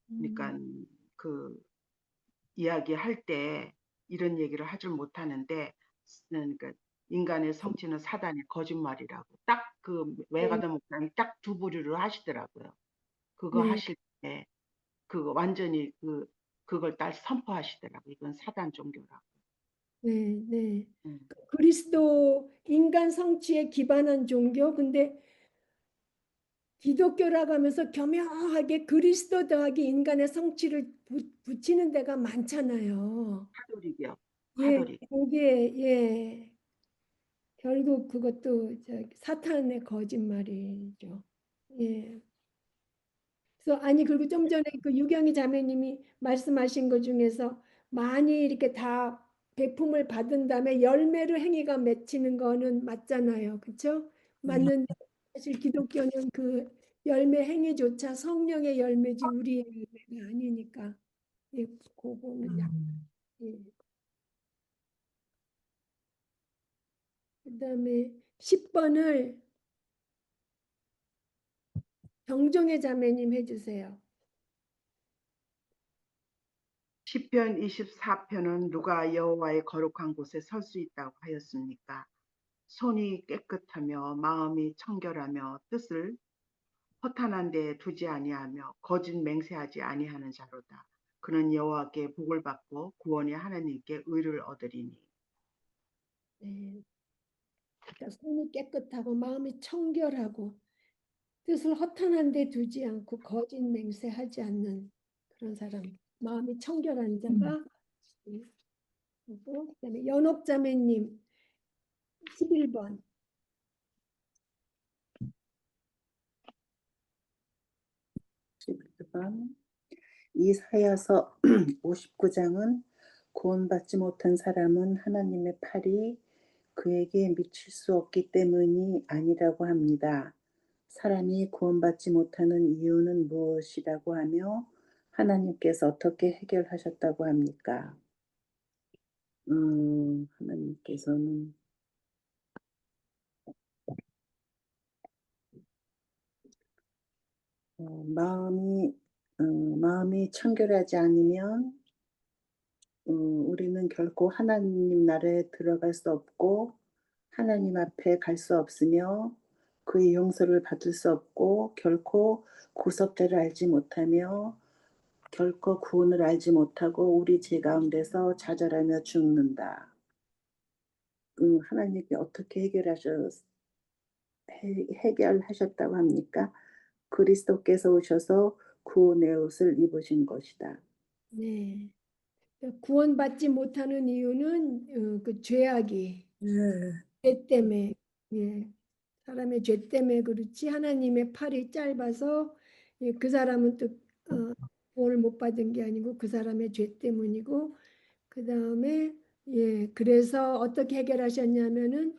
B: 그러니까 그 이야기할 때 이런 얘기를 하질 못하는데, 그러니까 인간의 성취는 사단의 거짓말이라고 딱 그
A: 네,
B: 외가다 목사님 딱 두 부류를 하시더라고요. 그거
A: 네,
B: 하실 때 그거 완전히 그걸 딱 선포하시더라고요. 이건 사단 종교라고.
A: 네, 네.
B: 음.
A: 그리스도 인간 성취에 기반한 종교. 근데 기독교라고 하면서 교묘하게 그리스도 더하기 인간의 성취를 붙이는 데가 많잖아요.
B: 카톨릭이요.
A: 예,
B: 카톨릭.
A: 그게 예, 결국 그것도 사탄의 거짓말이죠. 예. 그래서 아니 그리고 좀 전에 그 유경희 자매님이 말씀하신 것 중에서 많이 이렇게 다 베품을 받은 다음에 열매로 행위가 맺히는 거는 맞잖아요. 그렇죠? 맞는데 사실 기독교는 그 열매 행위조차 성령의 열매지 우리의 열매가 아니니까 예, 그거는 예. 그다음에 10번을 정종의 자매님 해주세요.
B: 시편 24편은 누가 여호와의 거룩한 곳에 설 수 있다고 하였습니까? 손이 깨끗하며 마음이 청결하며 뜻을 허탄한 데 두지 아니하며 거짓 맹세하지 아니하는 자로다. 그는 여호와께 복을 받고 구원의 하나님께 의를 얻으리니.
A: 네. 그러니까 손이 깨끗하고 마음이 청결하고 뜻을 허탄한 데 두지 않고 거짓 맹세하지 않는 그런 사람. 마음이 청결한 자가 그리고 그다음에 연옥자매님 11번.
E: 이사야서 59장은 구원받지 못한 사람은 하나님의 팔이 그에게 미칠 수 없기 때문이 아니라고 합니다. 사람이 구원받지 못하는 이유는 무엇이라고 하며 하나님께서 어떻게 해결하셨다고 합니까? 하나님께서는 마음이 청결하지 않으면 우리는 결코 하나님 나라에 들어갈 수 없고 하나님 앞에 갈 수 없으며 그의 용서를 받을 수 없고 결코 구속자를 알지 못하며 결코 구원을 알지 못하고 우리 죄 가운데서 좌절하며 죽는다. 하나님께 어떻게 해결하셨다고 합니까? 그리스도께서 오셔서 구원의 옷을 입으신 것이다.
A: 네. 구원받지 못하는 이유는 그 죄악이 죄 때문에 예. 사람의 죄 때문에 그렇지 하나님의 팔이 짧아서 예, 그 사람은 또 구원을 못 받은 게 아니고 그 사람의 죄 때문이고 그 다음에 예 그래서 어떻게 해결하셨냐면은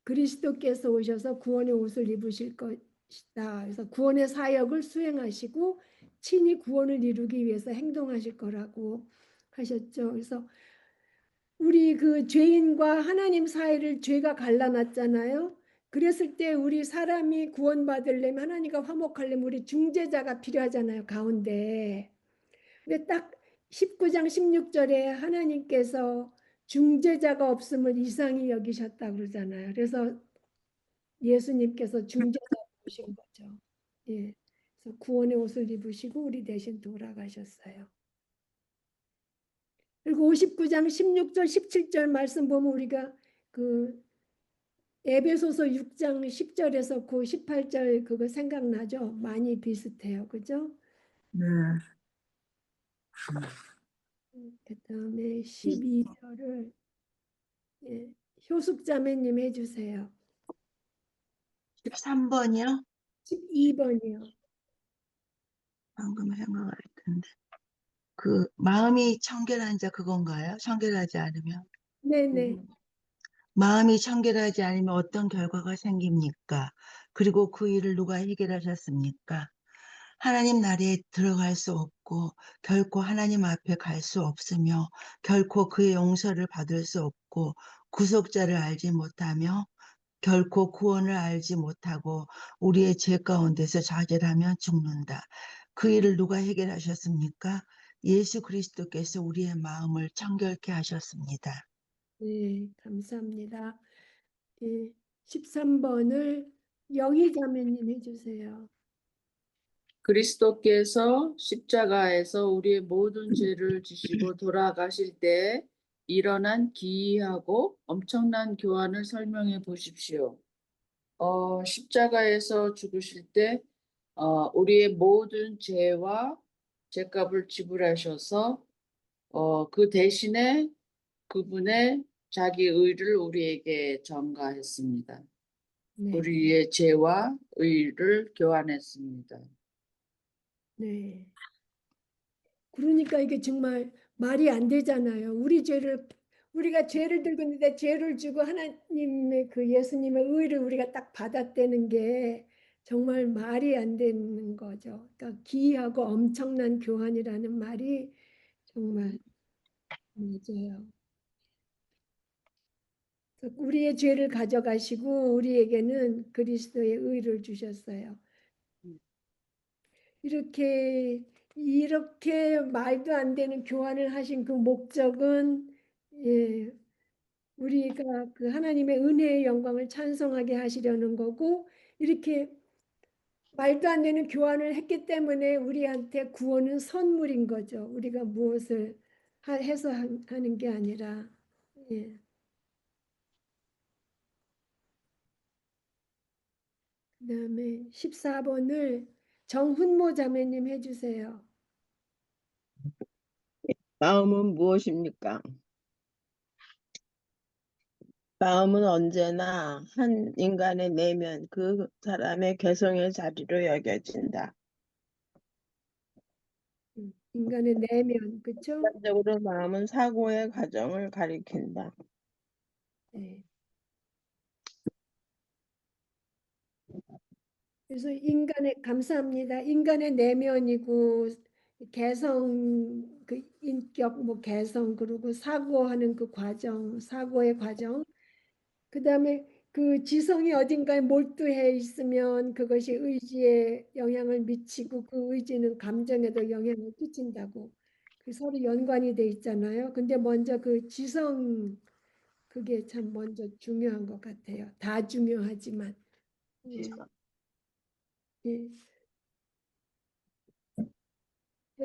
A: 그리스도께서 오셔서 구원의 옷을 입으실 것이다. 그래서 구원의 사역을 수행하시고 친히 구원을 이루기 위해서 행동하실 거라고 하셨죠. 그래서 우리 그 죄인과 하나님 사이를 죄가 갈라놨잖아요. 그랬을 때 우리 사람이 구원받으려면 하나님과 화목하려면 우리 중재자가 필요하잖아요. 가운데. 근데 딱 19장 16절에 하나님께서 중재자가 없음을 이상히 여기셨다 그러잖아요. 그래서 예수님께서 중재자로 오신 거죠. 예. 그래서 구원의 옷을 입으시고 우리 대신 돌아가셨어요. 그리고 59장 16절 17절 말씀 보면 우리가 그 에베소서 6장 10절에서 그 18절 그거 생각나죠? 많이 비슷해요. 그죠?
D: 네.
A: 그다음에 12절을 예, 효숙자매님 해주세요.
F: 13번이요?
A: 12번이요.
F: 방금 생각을 했는데. 그 마음이 청결한 자 그건가요? 청결하지 않으면?
A: 네네.
F: 마음이 청결하지 않으면 어떤 결과가 생깁니까? 그리고 그 일을 누가 해결하셨습니까? 하나님 나라에 들어갈 수 없고 결코 하나님 앞에 갈 수 없으며 결코 그의 용서를 받을 수 없고 구속자를 알지 못하며 결코 구원을 알지 못하고 우리의 죄 가운데서 좌절하며 죽는다. 그 일을 누가 해결하셨습니까? 예수 그리스도께서 우리의 마음을 청결케 하셨습니다.
A: 네, 감사합니다. 예, 13번을 영희자매님 해주세요.
G: 그리스도께서 십자가에서 우리의 모든 죄를 지시고 돌아가실 때 일어난 기이하고 엄청난 교환을 설명해 보십시오. 십자가에서 죽으실 때 우리의 모든 죄와 죄값을 지불하셔서 그 대신에 그분의 자기 의를 우리에게 전가했습니다.
A: 네,
G: 우리의 죄와 의를 교환했습니다.
A: 네. 그러니까 이게 정말 말이 안 되잖아요. 우리가 죄를 들고 있는데 죄를 주고 하나님의 그 예수님의 의를 우리가 딱 받았다는 게 정말 말이 안 되는 거죠. 그러니까 기이하고 엄청난 교환이라는 말이 정말 맞아요. 그래서 우리의 죄를 가져가시고 우리에게는 그리스도의 의를 주셨어요. 이렇게 말도 안 되는 교환을 하신 그 목적은 예, 우리가 그 하나님의 은혜의 영광을 찬송하게 하시려는 거고 이렇게 말도 안 되는 교환을 했기 때문에 우리한테 구원은 선물인 거죠. 우리가 무엇을 해서 하는 게 아니라 예. 그다음에 14번을 정훈모 자매님 해주세요.
H: 마음은 무엇입니까? 마음은 언제나 한 인간의 내면, 그 사람의 개성의 자리로 여겨진다.
A: 인간의 내면, 그렇죠?
H: 일반적으로 마음은 사고의 과정을 가리킨다.
A: 네. 그래서 감사합니다. 인간의 내면이고 개성, 그 인격, 뭐 개성, 그리고 사고하는 그 과정, 사고의 과정. 그다음에 그 지성이 어딘가에 몰두해 있으면 그것이 의지에 영향을 미치고 그 의지는 감정에도 영향을 끼친다고. 그 서로 연관이 돼 있잖아요. 근데 먼저 그 지성 그게 참 먼저 중요한 것 같아요. 다 중요하지만. 예. 예.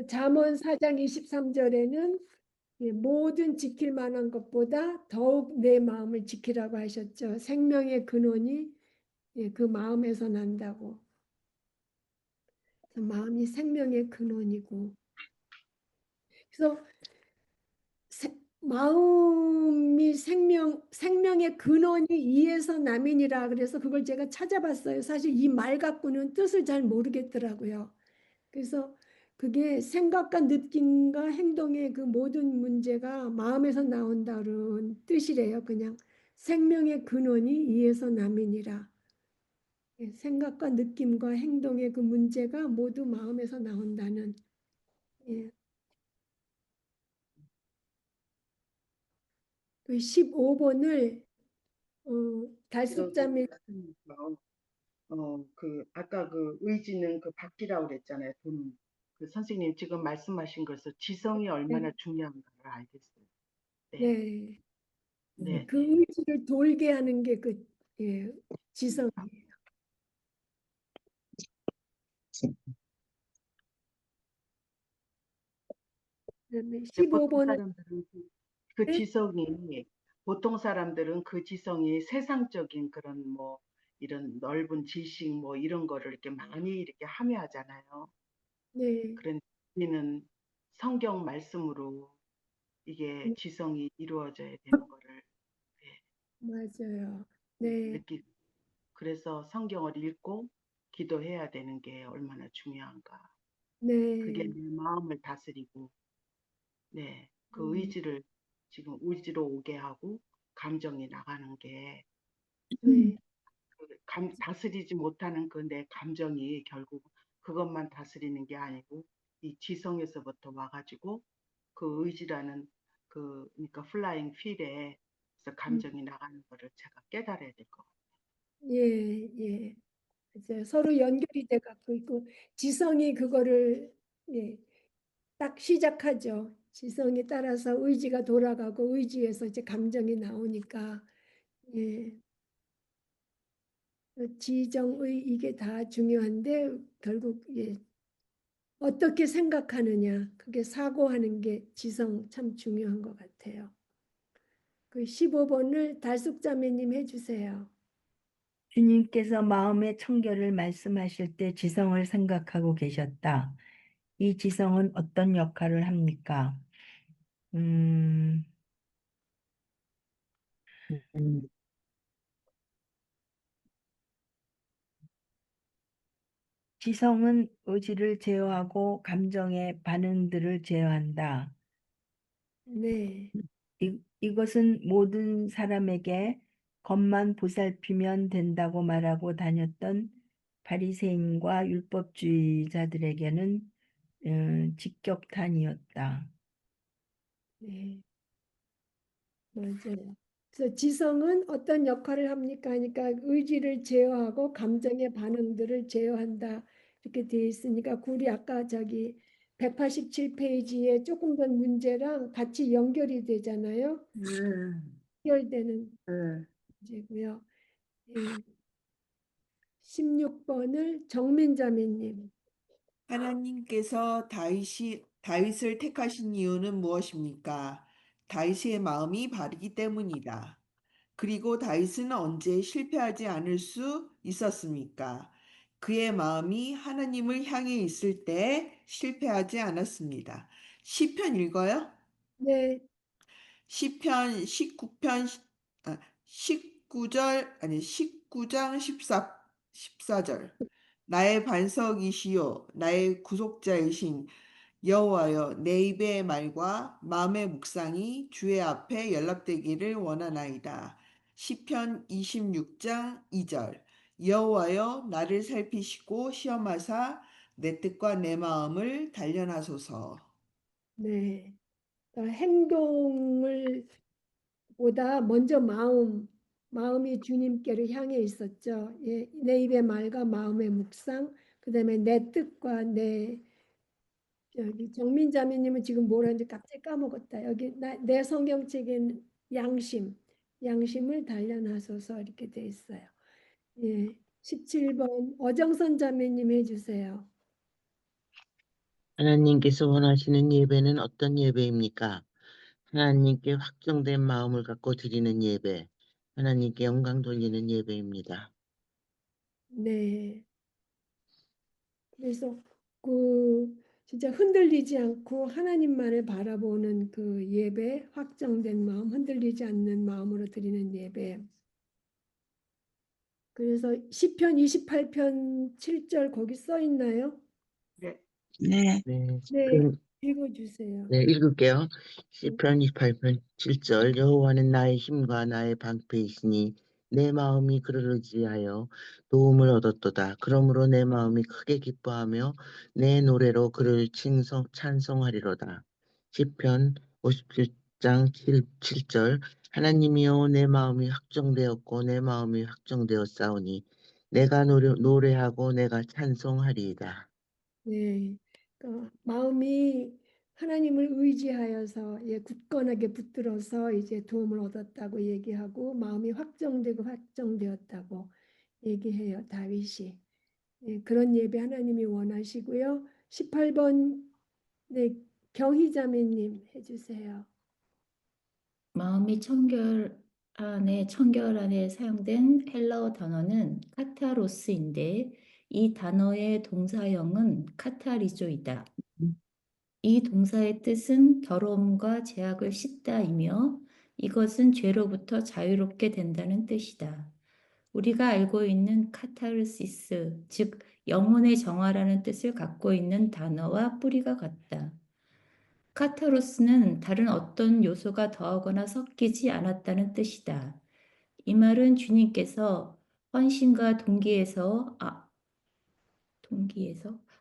A: 잠언 4장 23절에는 모든 지킬 만한 것보다 더욱 내 마음을 지키라고 하셨죠. 생명의 근원이 그 마음에서 난다고. 그래서 마음이 생명의 근원이고. 그래서 마음이 생명의 근원이 이에서 남이니라. 그래서 그걸 제가 찾아봤어요. 사실 이 말 갖고는 뜻을 잘 모르겠더라고요. 그래서 그게 생각과 느낌과 행동의 그 모든 문제가 마음에서 나온다는 뜻이래요. 그냥 생명의 근원이 이에서 남이니라. 생각과 느낌과 행동의 그 문제가 모두 마음에서 나온다는. 예. 그 15번을 달숙자매
B: 그 아까 그 의지는 그 바뀌라고 그랬잖아요. 돈 그 선생님 지금 말씀하신 것을 지성이 얼마나
A: 네.
B: 중요한가를 알겠어요. 네,
A: 네.
B: 네,
A: 그
B: 네.
A: 의지를 돌게 하는 게 그 예, 지성이에요. 그다음에
B: 근데 보통
A: 15번은
B: 사람들은 그
A: 네?
B: 지성이 보통 사람들은 그 지성이 세상적인 그런 뭐 이런 넓은 지식 뭐 이런 거를 이렇게 많이 이렇게 함유하잖아요.
A: 네.
B: 그런 우리는 성경 말씀으로 이게
A: 음,
B: 지성이 이루어져야 되는 거를 네,
A: 맞아요. 네.
B: 느끼. 그래서 성경을 읽고 기도해야 되는 게 얼마나 중요한가. 그게
A: 네.
B: 내 마음을 다스리고, 네, 그
A: 음,
B: 의지를 지금 의지로 오게 하고 감정이 나가는 게
A: 네.
B: 다스리지 못하는 그 내 감정이 결국 그것만 다스리는 게 아니고 이 지성에서부터 와가지고 그 의지라는 그러니까 플라잉 휠에 서
A: 음,
B: 감정이 나가는 거를 제가 깨달아야 될 것 같아요.
A: 예, 예. 맞아요. 서로 연결이 돼 갖고 있고 지성이 그거를 예, 딱 시작하죠. 지성에 따라서 의지가 돌아가고 의지에서 이제 감정이 나오니까 예. 지정의 이게 다 중요한데 결국 예, 어떻게 생각하느냐 그게 사고하는 게 지성 참 중요한 것 같아요. 그 15번을 달숙자매님 해주세요.
I: 주님께서 마음의 청결을 말씀하실 때 지성을 생각하고 계셨다. 이 지성은 어떤 역할을 합니까? 음,
J: 음,
I: 지성은 의지를 제어하고 감정의 반응들을 제어한다.
A: 네,
I: 이것은 모든 사람에게 겉만 보살피면 된다고 말하고 다녔던 바리새인과 율법주의자들에게는 직격탄이었다.
A: 네, 맞아요. 그래서 지성은 어떤 역할을 합니까? 하니까 의지를 제어하고 감정의 반응들을 제어한다. 이렇게 되어 있으니까 우리 아까 저기 187페이지에 조금 전 문제랑 같이 연결이 되잖아요.
D: 네,
A: 연결되는
D: 네.
A: 문제고요. 예. 16번을 정민자매님.
C: 하나님께서 다윗을 택하신 이유는 무엇입니까? 다윗의 마음이 바르기 때문이다. 그리고 다윗은 언제 실패하지 않을 수 있었습니까? 그의 마음이 하나님을 향해 있을 때 실패하지 않았습니다. 시편 읽어요?
A: 네,
C: 시편 19편 19절 아니 19장 14절 나의 반석이시요 나의 구속자이신 여호와여 내 입의 말과 마음의 묵상이 주의 앞에 연락되기를 원하나이다. 시편 26장 2절 여호와여 나를 살피시고 시험하사 내 뜻과 내 마음을 단련하소서.
A: 네. 그러니까 행동을 보다 먼저 마음이 주님께를 향해 있었죠. 예, 내 입의 말과 마음의 묵상, 그다음에 내 뜻과 내 여기 정민자매님은 지금 뭐라는지 갑자기 까먹었다. 여기 내 성경책엔 양심을 단련하소서 이렇게 돼 있어요. 예, 17번 어정선 자매님 해주세요.
J: 하나님께서 원하시는 예배는 어떤 예배입니까? 하나님께 확정된 마음을 갖고 드리는 예배, 하나님께 영광 돌리는 예배입니다.
A: 네. 그래서 그 진짜 흔들리지 않고 하나님만을 바라보는 그 예배, 확정된 마음, 흔들리지 않는 마음으로 드리는 예배. 그래서 시편 28편 7절 거기 써 있나요?
B: 네,
F: 네,
J: 네,
A: 네, 읽어주세요.
J: 네, 읽을게요.
A: 네,
J: 시편 28편 7절 여호와는 나의 힘과 나의 방패이시니 내 마음이 그를 의지하여 도움을 얻었도다. 그러므로 내 마음이 크게 기뻐하며 내 노래로 그를 찬송하리로다. 시편 57장 7절 하나님이여 내 마음이 확정되었고 내 마음이 확정되었사오니 내가 노래하고 내가 찬송하리이다.
A: 네. 마음이 하나님을 의지하여서 굳건하게 붙들어서 이제 도움을 얻었다고 얘기하고 마음이 확정되었다고 얘기해요. 다윗이. 그런 예배 하나님이 원하시고요. 18번 네, 경희자매님 해주세요.
K: 마음이 청결안에 사용된 헬라어 단어는 카타로스인데 이 단어의 동사형은 카타리조이다. 이 동사의 뜻은 더러움과 제약을 씻다이며 이것은 죄로부터 자유롭게 된다는 뜻이다. 우리가 알고 있는 카타르시스, 즉 영혼의 정화라는 뜻을 갖고 있는 단어와 뿌리가 같다. 카타로스는 다른 어떤 요소가 더하거나 섞이지 않았다는 뜻이다. 이 말은 주님께서 헌신과 동기에서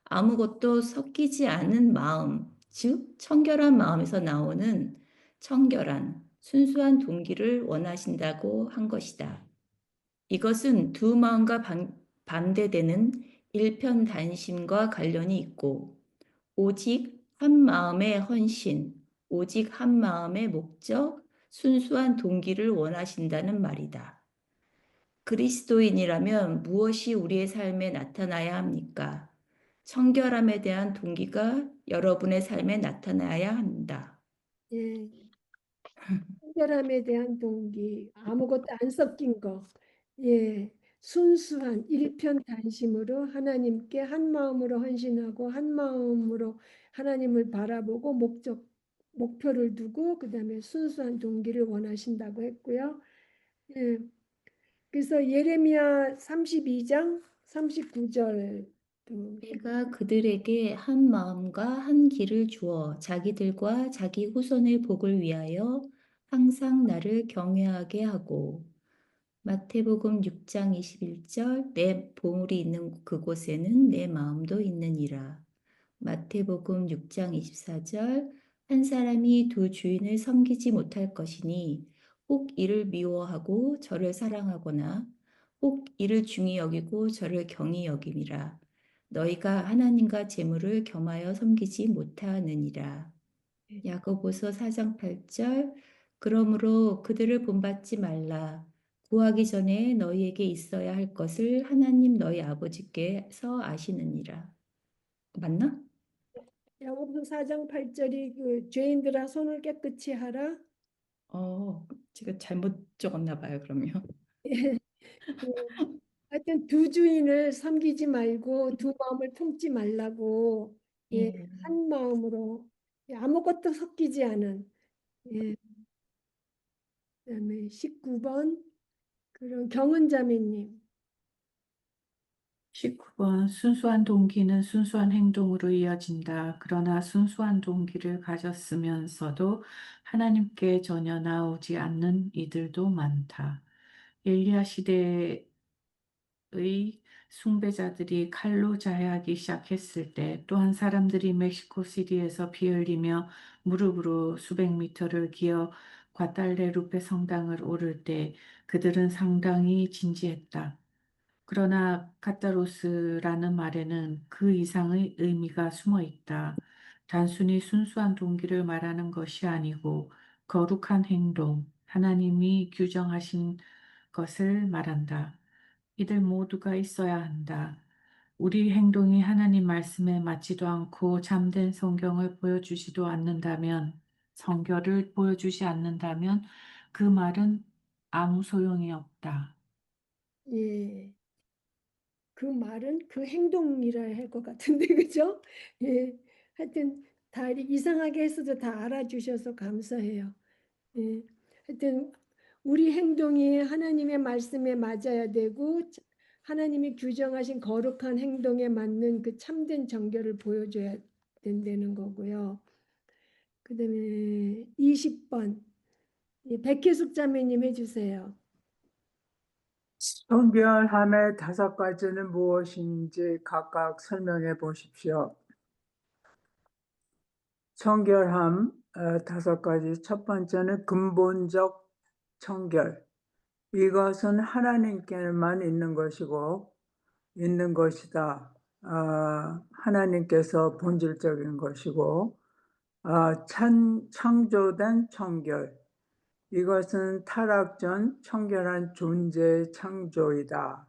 K: 아무것도 섞이지 않은 마음, 즉 청결한 마음에서 나오는 청결한, 순수한 동기를 원하신다고 한 것이다. 이것은 두 마음과 반대되는 일편단심과 관련이 있고 오직 한 마음의 헌신, 오직 한 마음의 목적, 순수한 동기를 원하신다는 말이다. 그리스도인이라면 무엇이 우리의 삶에 나타나야 합니까? 청결함에 대한 동기가 여러분의 삶에 나타나야 한다.
A: 예, 청결함에 대한 동기, 아무것도 안 섞인 거, 순수한 일편단심으로 하나님께 한 마음으로 헌신하고 한 마음으로 하나님을 바라보고 목표를 두고 그다음에 순수한 동기를 원하신다고 했고요. 예, 그래서 예레미야 32장 39절
K: 내가 그들에게 한 마음과 한 길을 주어 자기들과 자기 후손의 복을 위하여 항상 나를 경외하게 하고 마태복음 6장 21절 내 보물이 있는 그곳에는 내 마음도 있느니라. 마태복음 6장 24절 한 사람이 두 주인을 섬기지 못할 것이니 혹 이를 미워하고 저를 사랑하거나 혹 이를 중히 여기고 저를 경히 여김이라. 너희가 하나님과 재물을 겸하여 섬기지 못하느니라. 야고보서 4장 8절 그러므로 그들을 본받지 말라. 구하기 전에 너희에게 있어야 할 것을 하나님 너희 아버지께서 아시느니라. 맞나?
A: 야고보서 4장 8절이 그 죄인들아 손을 깨끗이 하라.
K: 제가 잘못 적었나 봐요, 그러면.
A: 그 하여튼 두 주인을 섬기지 말고 두 마음을 품지 말라고
K: 예.
A: 한 마음으로 아무것도 섞이지 않은 그다음에 19번 그런 경은자매님
L: 19번 순수한 동기는 순수한 행동으로 이어진다. 그러나 순수한 동기를 가졌으면서도 하나님께 전혀 나오지 않는 이들도 많다. 엘리야 시대의 숭배자들이 칼로 자해하기 시작했을 때 또한 사람들이 멕시코시티에서 피 흘리며 무릎으로 수백 미터를 기어 과달레루페 성당을 오를 때 그들은 상당히 진지했다. 그러나 카타로스라는 말에는 그 이상의 의미가 숨어 있다. 단순히 순수한 동기를 말하는 것이 아니고 거룩한 행동, 하나님이 규정하신 것을 말한다. 이들 모두가 있어야 한다. 우리 행동이 하나님 말씀에 맞지도 않고 참된 성경을 보여주지도 않는다면, 성결을 보여주지 않는다면 그 말은 아무 소용이 없다.
A: 예. 그 말은 그 행동이라 할 것 같은데 그죠? 하여튼 다 이상하게 했어도 다 알아주셔서 감사해요. 하여튼 우리 행동이 하나님의 말씀에 맞아야 되고 하나님이 규정하신 거룩한 행동에 맞는 그 참된 정결을 보여줘야 된다는 거고요. 그다음에 20번 백혜숙 자매님 해주세요.
D: 청결함의 5가지는 무엇인지 각각 설명해 보십시오. 청결함 5가지. 첫 번째는 근본적 청결. 이것은 하나님께만 있는 것이다. 하나님께서 본질적인 것이고 창조된 청결, 이것은 타락 전 청결한 존재의 창조이다.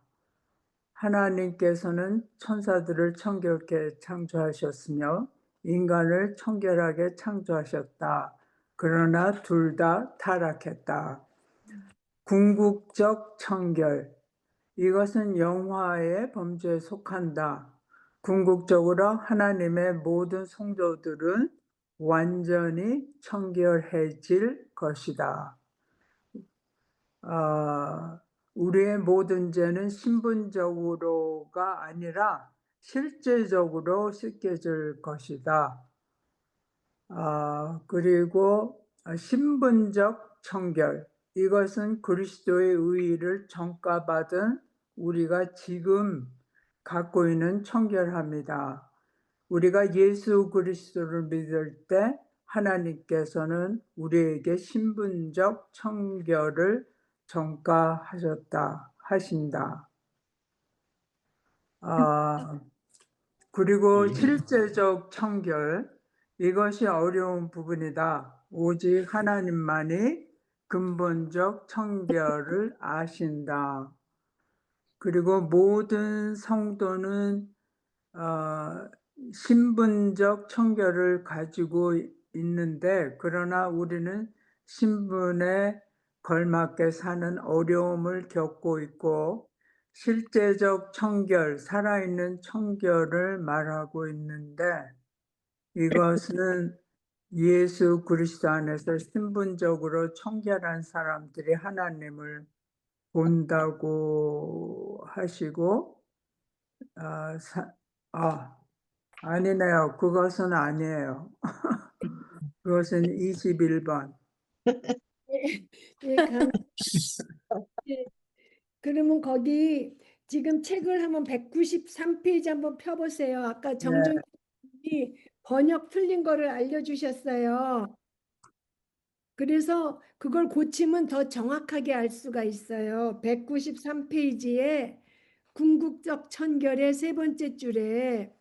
D: 하나님께서는 천사들을 청결케 창조하셨으며 인간을 청결하게 창조하셨다. 그러나 둘 다 타락했다. 궁극적 청결, 이것은 영화의 범죄에 속한다. 궁극적으로 하나님의 모든 성도들은 완전히 청결해질 것이다. 우리의 모든 죄는 신분적으로가 아니라 실제적으로 씻겨질 것이다. 그리고 신분적 청결, 이것은 그리스도의 의의를 전가받은 우리가 지금 갖고 있는 청결함이다. 우리가 예수 그리스도를 믿을 때 하나님께서는 우리에게 신분적 청결을 하신다. 그리고 실제적 청결, 이것이 어려운 부분이다. 오직 하나님만이 근본적 청결을 아신다. 그리고 모든 성도는 신분적 청결을 가지고 있는데, 그러나 우리는 신분에 걸맞게 사는 어려움을 겪고 있고, 실제적 청결, 살아있는 청결을 말하고 있는데, 이것은 예수 그리스도 안에서 신분적으로 청결한 사람들이 하나님을 본다고 하시고, 아니네요. 그것은 아니에요. 그것은 21번.
A: 그러면 거기 지금 책을 한번 193페이지 한번 펴보세요. 아까 정준이 번역 틀린 거를 알려주셨어요. 그래서 그걸 고치면 더 정확하게 알 수가 있어요. 193페이지에 궁극적 청결의 세 번째 줄에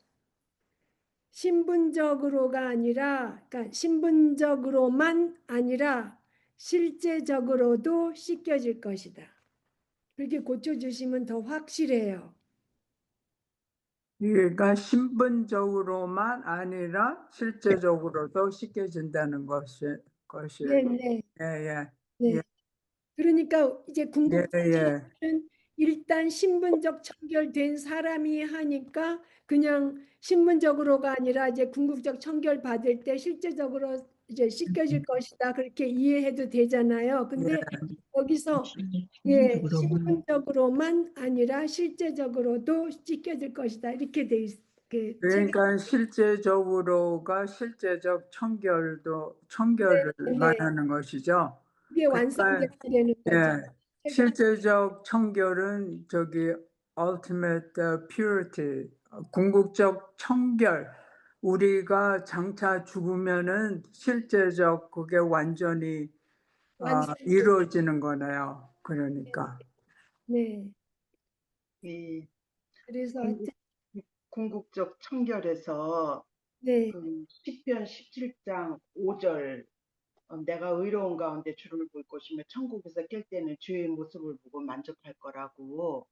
A: 신분적으로가 아니라, 그러니까 신분적으로만 아니라 실제적으로도 씻겨질 것이다. 그렇게 고쳐주시면 더 확실해요.
D: 그러니까 신분적으로만 아니라 실제적으로도 씻겨진다는 것이에요.
A: 네.
D: 예.
A: 그러니까 이제 궁극적
D: 예.
A: 청결은 일단 신분적 청결된 사람이 하니까 그냥 신분적으로가 아니라 이제 궁극적 청결 받을 때 실제적으로 이제 씻겨질 것이다. 그렇게 이해해도 되잖아요. 근데 여기서 신분적으로만 아니라 실제적으로도 씻겨질 것이다. 이렇게 돼 있.
D: 그러니까 실제적으로가 실제적 청결을 말하는 것이죠.
A: 이게 완성돼야 되는 거죠.
D: 실제적 청결은 저기 ultimate purity, 궁극적 청결. 우리가 장차 죽으면은 실제적 그게 완전히 이루어지는 거네요. 그러니까.
A: 네.
B: 이
A: 그래서
B: 궁극적 청결에서 그 시편 17장 5절 내가 의로운 가운데 주를 볼 것이며 천국에서 깰 때는 주의 모습을 보고 만족할 거라고.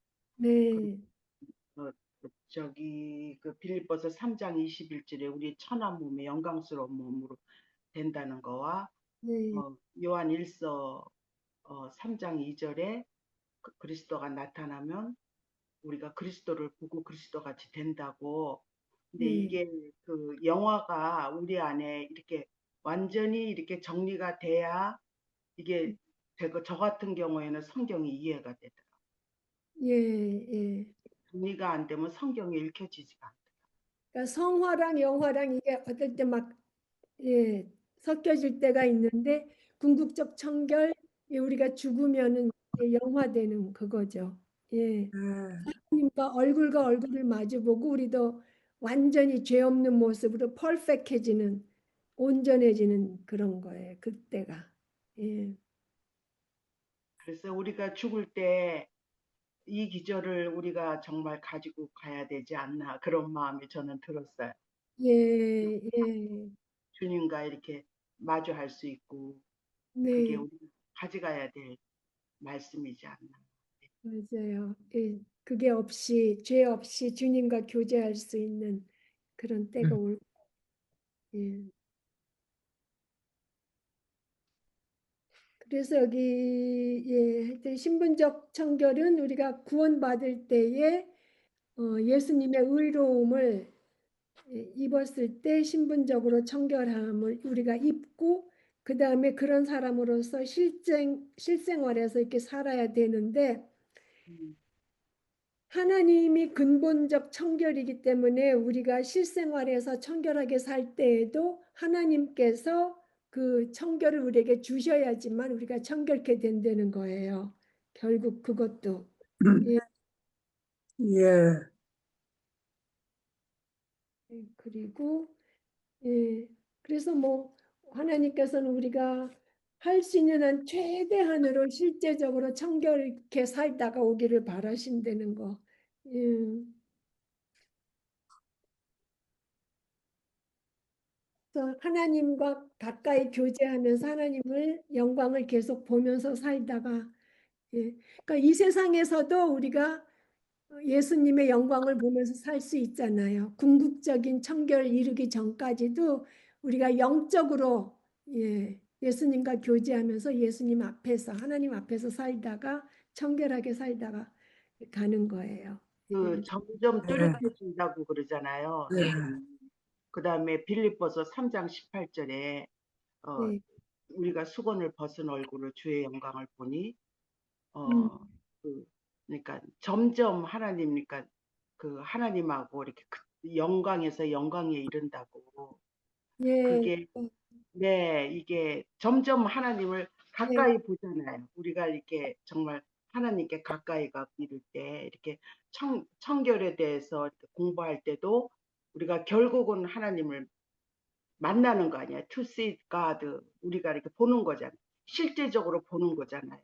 B: 저기 그 빌립보서 3장 21절에 우리 천한 몸의 영광스러운 몸으로 된다는 거와 요한 1서 3장 2절에 그리스도가 나타나면 우리가 그리스도를 보고 그리스도 같이 된다고. 근데 이게 그 영화가 우리 안에 이렇게 완전히 이렇게 정리가 돼야 이게 되고, 저 같은 경우에는 성경이 이해가 되더라고요. 정리가 안 되면 성경이 읽혀지지가 않더라고요.
A: 그러니까 성화랑 영화랑 이게 어떨 때 막 섞여질 때가 있는데 궁극적 청결, 우리가 죽으면은 영화되는 그거죠. 하나님과 얼굴과 얼굴을 마주보고 우리도 완전히 죄 없는 모습으로 퍼펙트해지는, 온전해지는 그런 거예요. 그때가.
B: 그래서 우리가 죽을 때 이 기절을 우리가 정말 가지고 가야 되지 않나 그런 마음이 저는 들었어요.
A: 예, 예,
B: 주님과 이렇게 마주할 수 있고 그게
A: 네,
B: 우리가 가져가야 될 말씀이지 않나.
A: 맞아요. 예, 그게 없이, 죄 없이 주님과 교제할 수 있는 그런 때가 올, 예. 그래서 여기, 예, 하여튼 신분적 청결은 우리가 구원받을 때에 예수님의 의로움을 입었을 때 신분적으로 청결함을 우리가 입고 그 다음에 그런 사람으로서 실생활에서 이렇게 살아야 되는데 하나님이 근본적 청결이기 때문에 우리가 실생활에서 청결하게 살 때에도 하나님께서 그 청결을 우리에게 주셔야지만 우리가 청결케 된다는 거예요. 결국 그것도. 예,
D: 예,
A: 그리고 예, 그래서 뭐 하나님께서는 우리가 할 수 있는 한 최대한으로 실제적으로 청결케 살다가 오기를 바라신다는 거. 예. 그래서 하나님과 가까이 교제하면서 하나님을 영광을 계속 보면서 살다가 예. 그러니까 이 세상에서도 우리가 예수님의 영광을 보면서 살 수 있잖아요. 궁극적인 청결 이루기 전까지도 우리가 영적으로 예, 예수님과 교제하면서 예수님 앞에서 하나님 앞에서 살다가 청결하게 살다가 가는 거예요.
B: 그
A: 예.
B: 점점
D: 예,
B: 뚜렷해진다고 그러잖아요.
D: 예.
B: 그다음에 빌립보서 3장 18절에
A: 네.
B: 우리가 수건을 벗은 얼굴을 주의 영광을 보니
A: 음.
B: 그, 그러니까 점점 하나님, 그러니까 그 하나님하고 이렇게 영광에서 영광에 이른다고
A: 예.
B: 그게 네 이게 점점 하나님을
A: 네.
B: 가까이 보잖아요. 우리가 이렇게 정말 하나님께 가까이 가고 이럴 때 이렇게 청결에 대해서 이렇게 공부할 때도 우리가 결국은 하나님을 만나는 거 아니야. To see God 우리가 이렇게 보는 거잖아요. 실제적으로 보는 거잖아요.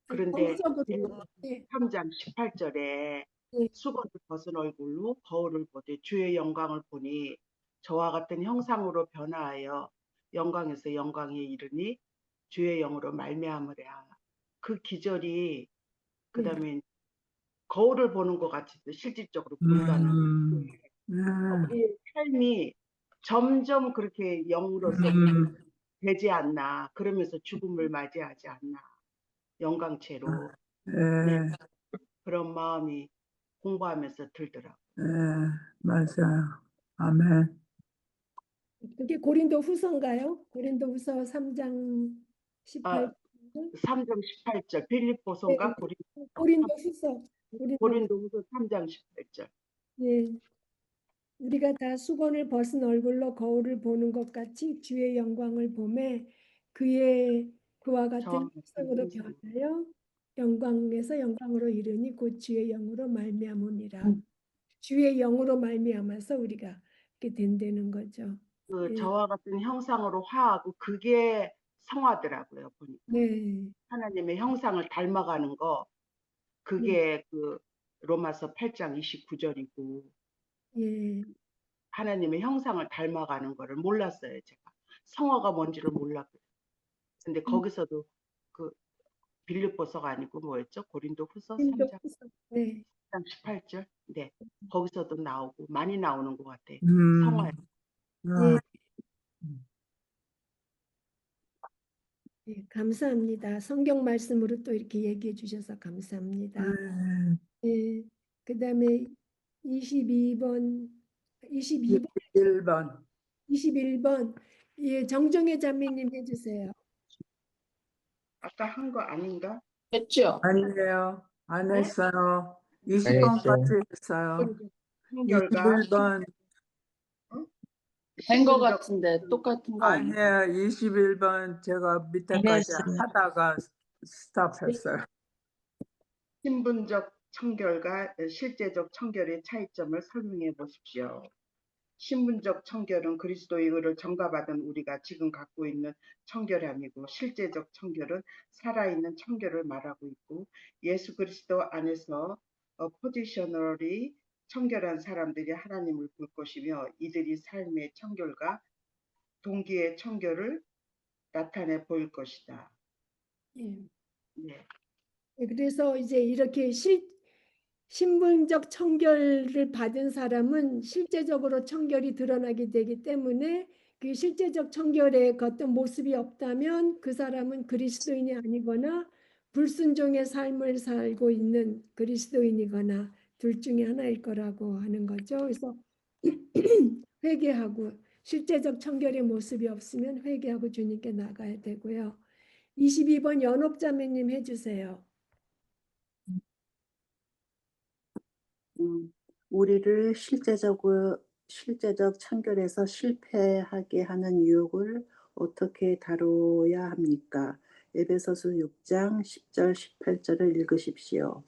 B: 그런데
A: 영적으로 예.
B: 3장 18절에
A: 예.
B: 수건을 벗은 얼굴로 거울을 보되 주의 영광을 보니 저와 같은 형상으로 변화하여 영광에서 영광에 이르니 주의 영으로 말미암으랴. 그 기절이
A: 예.
B: 그다음에 거울을 보는 것 같이 실질적으로 본다는 우리의 삶이 점점 그렇게 영으로서 되지 않나. 그러면서 죽음을 맞이하지 않나. 영광체로. 네,
D: 예,
B: 그런 마음이 공부하면서 들더라고요.
D: 예, 맞아요. 아멘.
A: 그게 고린도 후서인가요? 고린도 후서 3장 18절.
B: 3장 18절 빌립보서인가
A: 고린도 후서. 고린도
B: 고린도후서 3장 18절.
A: 예. 우리가 다 수건을 벗은 얼굴로 거울을 보는 것 같이 주의 영광을 보매 그와 같은 형상으로 변하여 영광에서 영광으로 이르니 곧 주의 영으로 말미암으니라. 주의 영으로 말미암아서 우리가 이렇게 된다는 거죠.
B: 그
A: 예.
B: 저와 같은 형상으로 화하고 그게 성화더라고요. 보니까
A: 네.
B: 하나님의 형상을 닮아가는 거 그게 그 로마서 8장 29절이고
A: 예.
B: 하나님의 형상을 닮아가는 거를 몰랐어요. 제가 성화가 뭔지를 몰랐거든요. 근데 거기서도 그 빌립보서가 아니고 뭐였죠? 고린도후서
A: 고린도
B: 3장
A: 후서. 네.
B: 18절. 네. 거기서도 나오고 많이 나오는 것 같아요. 성화에.
A: 예.
D: 아,
A: 예, 감사합니다. 성경 말씀으로 또 이렇게 얘기해 주셔서 감사합니다. 예, 그다음에 22번
D: 1번.
A: 21번 예, 정정혜 자매님 해주세요.
B: 아까 한 거 아닌가?
G: 했죠?
D: 아니에요. 안
B: 네?
D: 했어요.
J: 안 했어요.
D: 20번까지 했어요.
B: 한결과
D: 21번,
G: 한 거
B: 신분적
G: 같은데 똑같은 거 아니에요?
D: 아니에요. 21번 제가 밑에까지
F: 했어요.
D: 하다가 스탑했어요.
B: 신분적 청결과 실제적 청결의 차이점을 설명해 보십시오. 신분적 청결은 그리스도의 의를 전가받은 우리가 지금 갖고 있는 청결함이고, 실제적 청결은 살아있는 청결을 말하고 있고, 예수 그리스도 안에서 포지셔널이 청결한 사람들이 하나님을 볼 것이며, 이들이 삶의 청결과 동기의 청결을 나타내 보일 것이다.
A: 예.
B: 네.
A: 그래서 이제 이렇게 신분적 청결을 받은 사람은 실제적으로 청결이 드러나게 되기 때문에 그 실제적 청결의 어떤 모습이 없다면 그 사람은 그리스도인이 아니거나 불순종의 삶을 살고 있는 그리스도인이거나 둘 중에 하나일 거라고 하는 거죠. 그래서 회개하고 실제적 청결의 모습이 없으면 회개하고 주님께 나가야 되고요. 22번 연옥자매님 해주세요.
E: 우리를 실제적 청결에서 실패하게 하는 유혹을 어떻게 다뤄야 합니까? 에베소서 6장 10절 18절을 읽으십시오.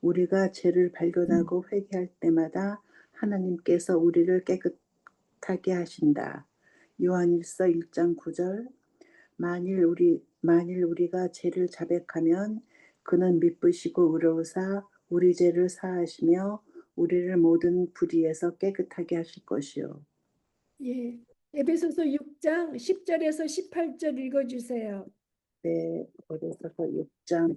E: 우리가 죄를 발견하고 회개할 때마다 하나님께서 우리를 깨끗하게 하신다. 요한일서 1장 9절 만일 우리가 죄를 자백하면 그는 미쁘시고 의로우사 우리 죄를 사하시며 우리를 모든 불의에서 깨끗하게 하실 것이요.
A: 예. 에베소서 6장 10절에서 18절 읽어주세요.
E: 네, 에베소서 6장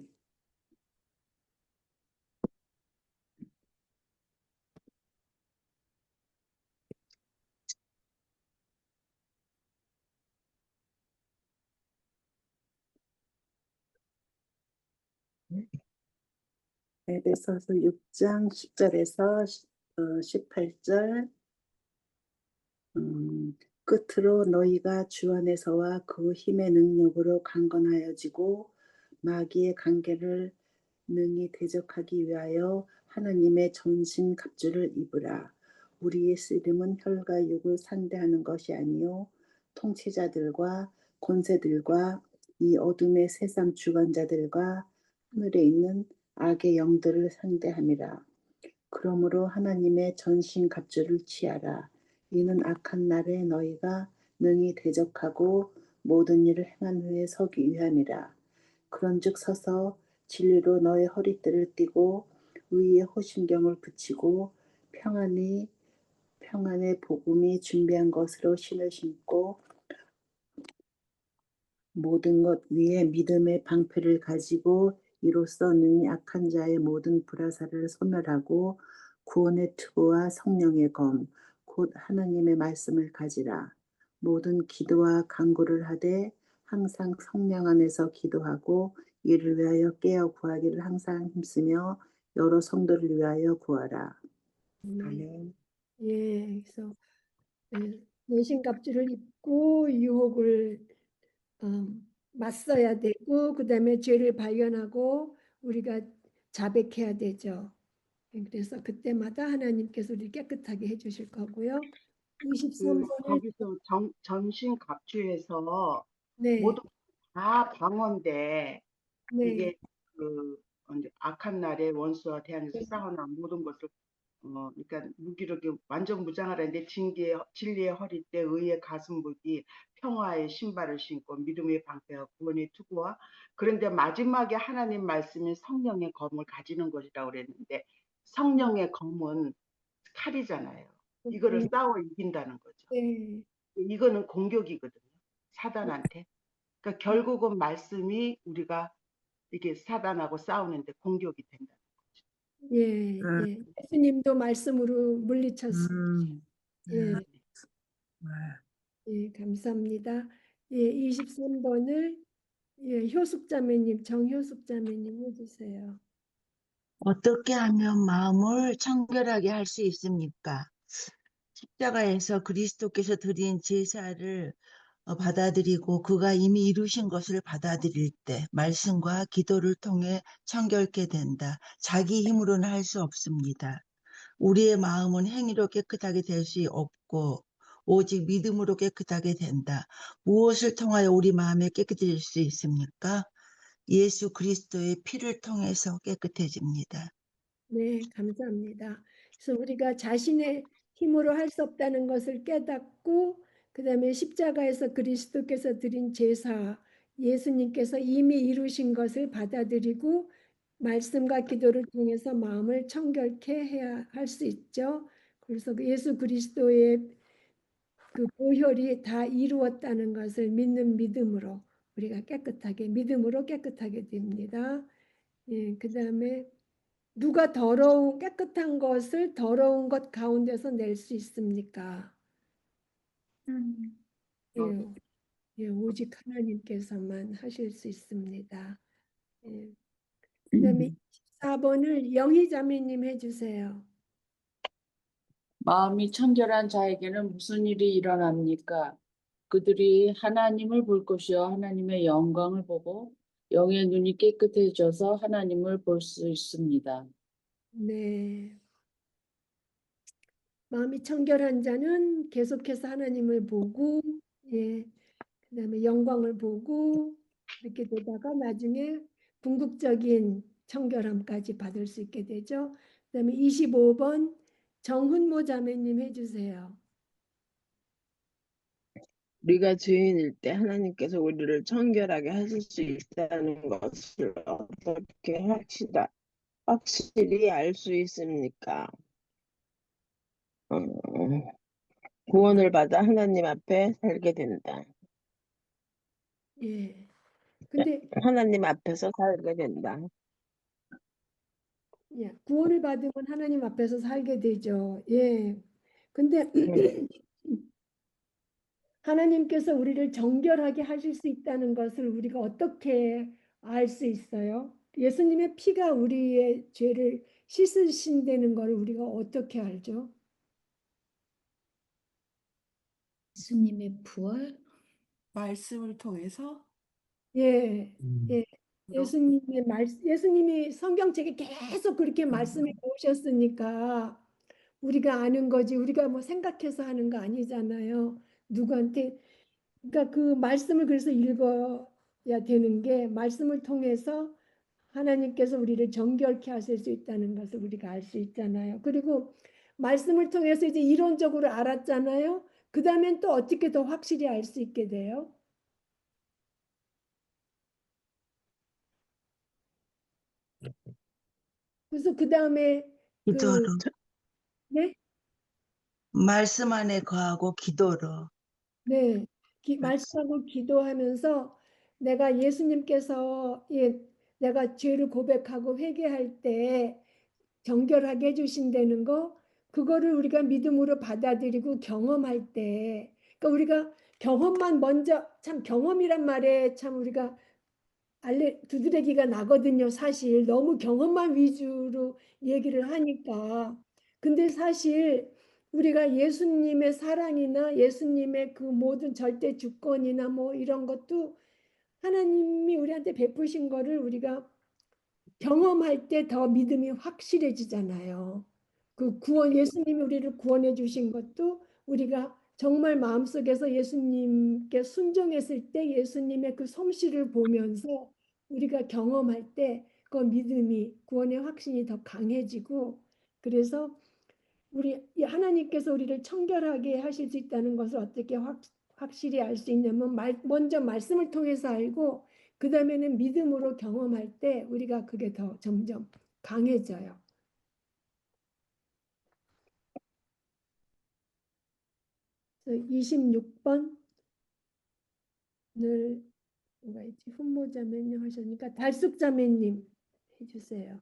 E: 에베소서 6장 10절에서 18절 끝으로 너희가 주 안에서와 그 힘의 능력으로 강건하여지고 마귀의 관계를 능히 대적하기 위하여 하나님의 전신 갑주를 입으라. 우리의 씨름은 혈과 육을 상대하는 것이 아니요 통치자들과 권세들과 이 어둠의 세상 주관자들과 하늘에 있는 악의 영들을 상대함이라. 그러므로 하나님의 전신 갑주를 취하라. 이는 악한 날에 너희가 능히 대적하고 모든 일을 행한 후에 서기 위함이라. 그런즉 서서 진리로 너의 허리띠를 띠고 의의 호심경을 붙이고 평안의 복음이 준비한 것으로 신을 신고 모든 것 위에 믿음의 방패를 가지고 이로써 능히 악한 자의 모든 불화살을 소멸하고 구원의 투구와 성령의 검 곧 하나님의 말씀을 가지라. 모든 기도와 간구를 하되 항상 성령 안에서 기도하고 이를 위하여 깨어 구하기를 항상 힘쓰며 여러 성도를 위하여 구하라. 아멘.
A: 예, 그래서 전신갑주를 입고 유혹을 맞서야 되고 그다음에 죄를 발견하고 우리가 자백해야 되죠. 그래서 그때마다 하나님께서 우리 깨끗하게 해주실 거고요. 23번에
B: 거기서 전신 갑주에서
A: 네,
B: 모두 다 방어인데,
A: 네,
B: 이게 이제 악한 날에 원수와 대항해서 싸우는 모든 것을 그러니까 무기로 이렇게 완전 무장하라는데 진리의 허리띠, 의의 가슴무기, 평화의 신발을 신고 믿음의 방패와 구원의 투구와, 그런데 마지막에 하나님 말씀인 성령의 검을 가지는 것이라고 그랬는데, 성령의 검은 칼이잖아요. 이거를 싸워 이긴다는 거죠.
A: 네,
B: 이거는 공격이거든요, 사단한테. 그러니까 결국은 말씀이 우리가 이게 사단하고 싸우는데 공격이 된다.
A: 예, 예. 예수님도 말씀으로 물리쳤습니다. 예,
D: 네.
A: 예, 감사합니다. 예, 23번을 효숙자매님, 정효숙자매님 해주세요.
F: 어떻게 하면 마음을 청결하게 할 수 있습니까? 십자가에서 그리스도께서 드린 제사를 받아들이고 그가 이미 이루신 것을 받아들일 때 말씀과 기도를 통해 청결케 된다. 자기 힘으로는 할 수 없습니다. 우리의 마음은 행위로 깨끗하게 될 수 없고 오직 믿음으로 깨끗하게 된다. 무엇을 통하여 우리 마음이 깨끗해질 수 있습니까? 예수 그리스도의 피를 통해서 깨끗해집니다.
A: 네, 감사합니다. 그래서 우리가 자신의 힘으로 할 수 없다는 것을 깨닫고 그다음에 십자가에서 그리스도께서 드린 제사 예수님께서 이미 이루신 것을 받아들이고 말씀과 기도를 통해서 마음을 청결케 해야 할 수 있죠. 그래서 그 예수 그리스도의 그 보혈이 다 이루었다는 것을 믿는 믿음으로 우리가 깨끗하게 믿음으로 깨끗하게 됩니다. 예, 그다음에 누가 깨끗한 것을 더러운 것 가운데서 낼 수 있습니까? 예, 예, 오직 하나님께서만 하실 수 있습니다. 예. 그다음에 24번을 영희 자매님 해주세요.
G: 마음이 청결한 자에게는 무슨 일이 일어납니까? 그들이 하나님을 볼 것이요 하나님의 영광을 보고 영의 눈이 깨끗해져서 하나님을 볼 수 있습니다.
A: 네. 마음이 청결한 자는 계속해서 하나님을 보고, 예, 그다음에 영광을 보고 이렇게 되다가 나중에 궁극적인 청결함까지 받을 수 있게 되죠. 그다음에 25번 정훈모 자매님 해주세요.
H: 우리가 죄인일 때 하나님께서 우리를 청결하게 하실 수 있다는 것을 어떻게 확실히 알 수 있습니까? 구원을 받아 하나님 앞에 살게 된다.
A: 예. 근데
H: 하나님 앞에서 살게 된다.
A: 예, 구원을 받으면 하나님 앞에서 살게 되죠. 예. 근데 하나님께서 우리를 정결하게 하실 수 있다는 것을 우리가 어떻게 알 수 있어요? 예수님의 피가 우리의 죄를 씻으신다는 것을 우리가 어떻게 알죠?
K: 예수님의 부활?
C: 말씀을 통해서
A: 예, 예.
C: 그럼
A: 예수님이 성경책에 계속 그렇게 말씀해 오셨으니까 우리가 아는 거지 우리가 뭐 생각해서 하는 거 아니잖아요. 누구한테 그러니까 그 말씀을 그래서 읽어야 되는 게 말씀을 통해서 하나님께서 우리를 정결케 하실 수 있다는 것을 우리가 알 수 있잖아요. 그리고 말씀을 통해서 이제 이론적으로 알았잖아요. 그 다음엔 또 어떻게 더 확실히 알 수 있게 돼요? 그래서 그 다음에 그
F: 기도로,
A: 네?
F: 말씀 안에 거하고 기도로.
A: 네.
C: 말씀.
A: 말씀하고 기도하면서 내가 예수님께서 내가 죄를 고백하고 회개할 때 정결하게 해주신다는 거 그거를 우리가 믿음으로 받아들이고 경험할 때 그러니까 우리가 경험만 먼저 참 경험이란 말에 참 우리가 두드러기가 나거든요. 사실 너무 경험만 위주로 얘기를 하니까 근데 사실 우리가 예수님의 사랑이나 예수님의 그 모든 절대 주권이나 뭐 이런 것도 하나님이 우리한테 베푸신 거를 우리가 경험할 때 더 믿음이 확실해지잖아요. 그 구원 예수님이 우리를 구원해 주신 것도 우리가 정말 마음속에서 예수님께 순종했을 때 예수님의 그 솜씨를 보면서 우리가 경험할 때 그 믿음이 구원의 확신이 더 강해지고 그래서 우리 하나님께서 우리를 청결하게 하실 수 있다는 것을 어떻게 확실히 알 수 있냐면 먼저 말씀을 통해서 알고 그 다음에는 믿음으로 경험할 때 우리가 그게 더 점점 강해져요. 그래서 26번을 누가 있지? 훈모자매님 하셨으니까 달숙자매님 해주세요.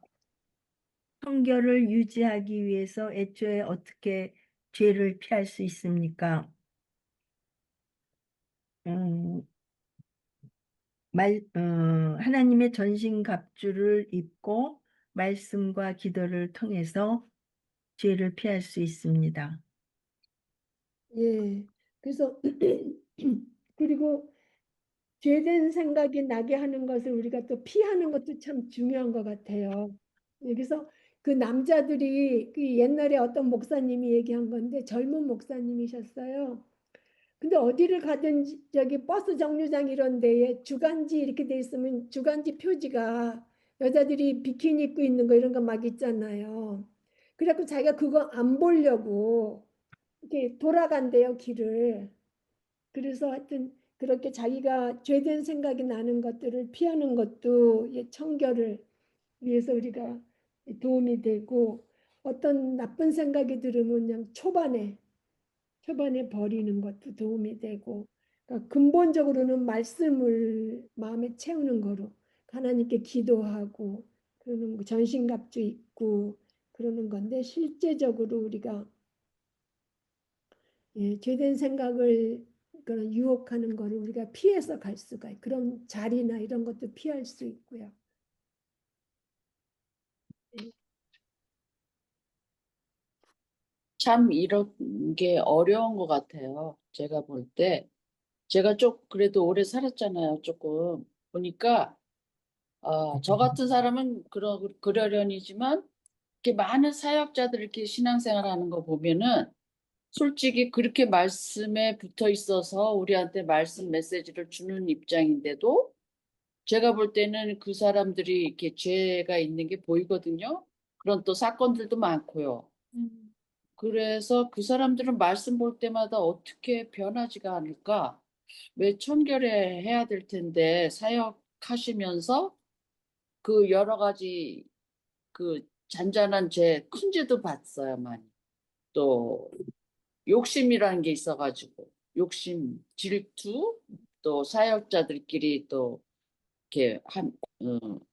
I: 청결을 유지하기 위해서 애초에 어떻게 죄를 피할 수 있습니까? 하나님의 전신갑주를 입고 말씀과 기도를 통해서 죄를 피할 수 있습니다.
A: 예. 그래서 그리고 죄된 생각이 나게 하는 것을 우리가 또 피하는 것도 참 중요한 것 같아요. 여기서 그 남자들이 그 옛날에 어떤 목사님이 얘기한 건데 젊은 목사님이셨어요. 근데 어디를 가든 저기 버스 정류장 이런 데에 주간지 이렇게 돼 있으면 주간지 표지가 여자들이 비키니 입고 있는 거 이런 거 막 있잖아요. 그래갖고 자기가 그거 안 보려고 이렇게 돌아간대요, 길을. 그래서 하여튼 그렇게 자기가 죄된 생각이 나는 것들을 피하는 것도 이 청결을 위해서 우리가 도움이 되고, 어떤 나쁜 생각이 들으면 그냥 초반에 버리는 것도 도움이 되고, 그러니까 근본적으로는 말씀을 마음에 채우는 거로 하나님께 기도하고 그러는 거, 전신갑주 입고 그러는 건데, 실제적으로 우리가 죄된 생각을 그런 유혹하는 거를 우리가 피해서 갈 수가 있고, 그런 자리나 이런 것도 피할 수 있고요. 예.
G: 참 이런 게 어려운 것 같아요. 제가 볼 때. 제가 좀 그래도 오래 살았잖아요. 조금. 보니까 저 같은 사람은 그러려니지만 이렇게 많은 사역자들 이렇게 신앙생활하는 거 보면은 솔직히 그렇게 말씀에 붙어 있어서 우리한테 말씀 메시지를 주는 입장인데도 제가 볼 때는 그 사람들이 이렇게 죄가 있는 게 보이거든요. 그런 또 사건들도 많고요. 그래서 그 사람들은 말씀 볼 때마다 어떻게 변하지가 않을까? 왜 청결해 해야 될 텐데 사역하시면서 그 여러 가지 그 잔잔한 죄, 큰 죄도 봤어요, 많이. 또 욕심이라는 게 있어가지고 욕심, 질투, 또 사역자들끼리 또 이렇게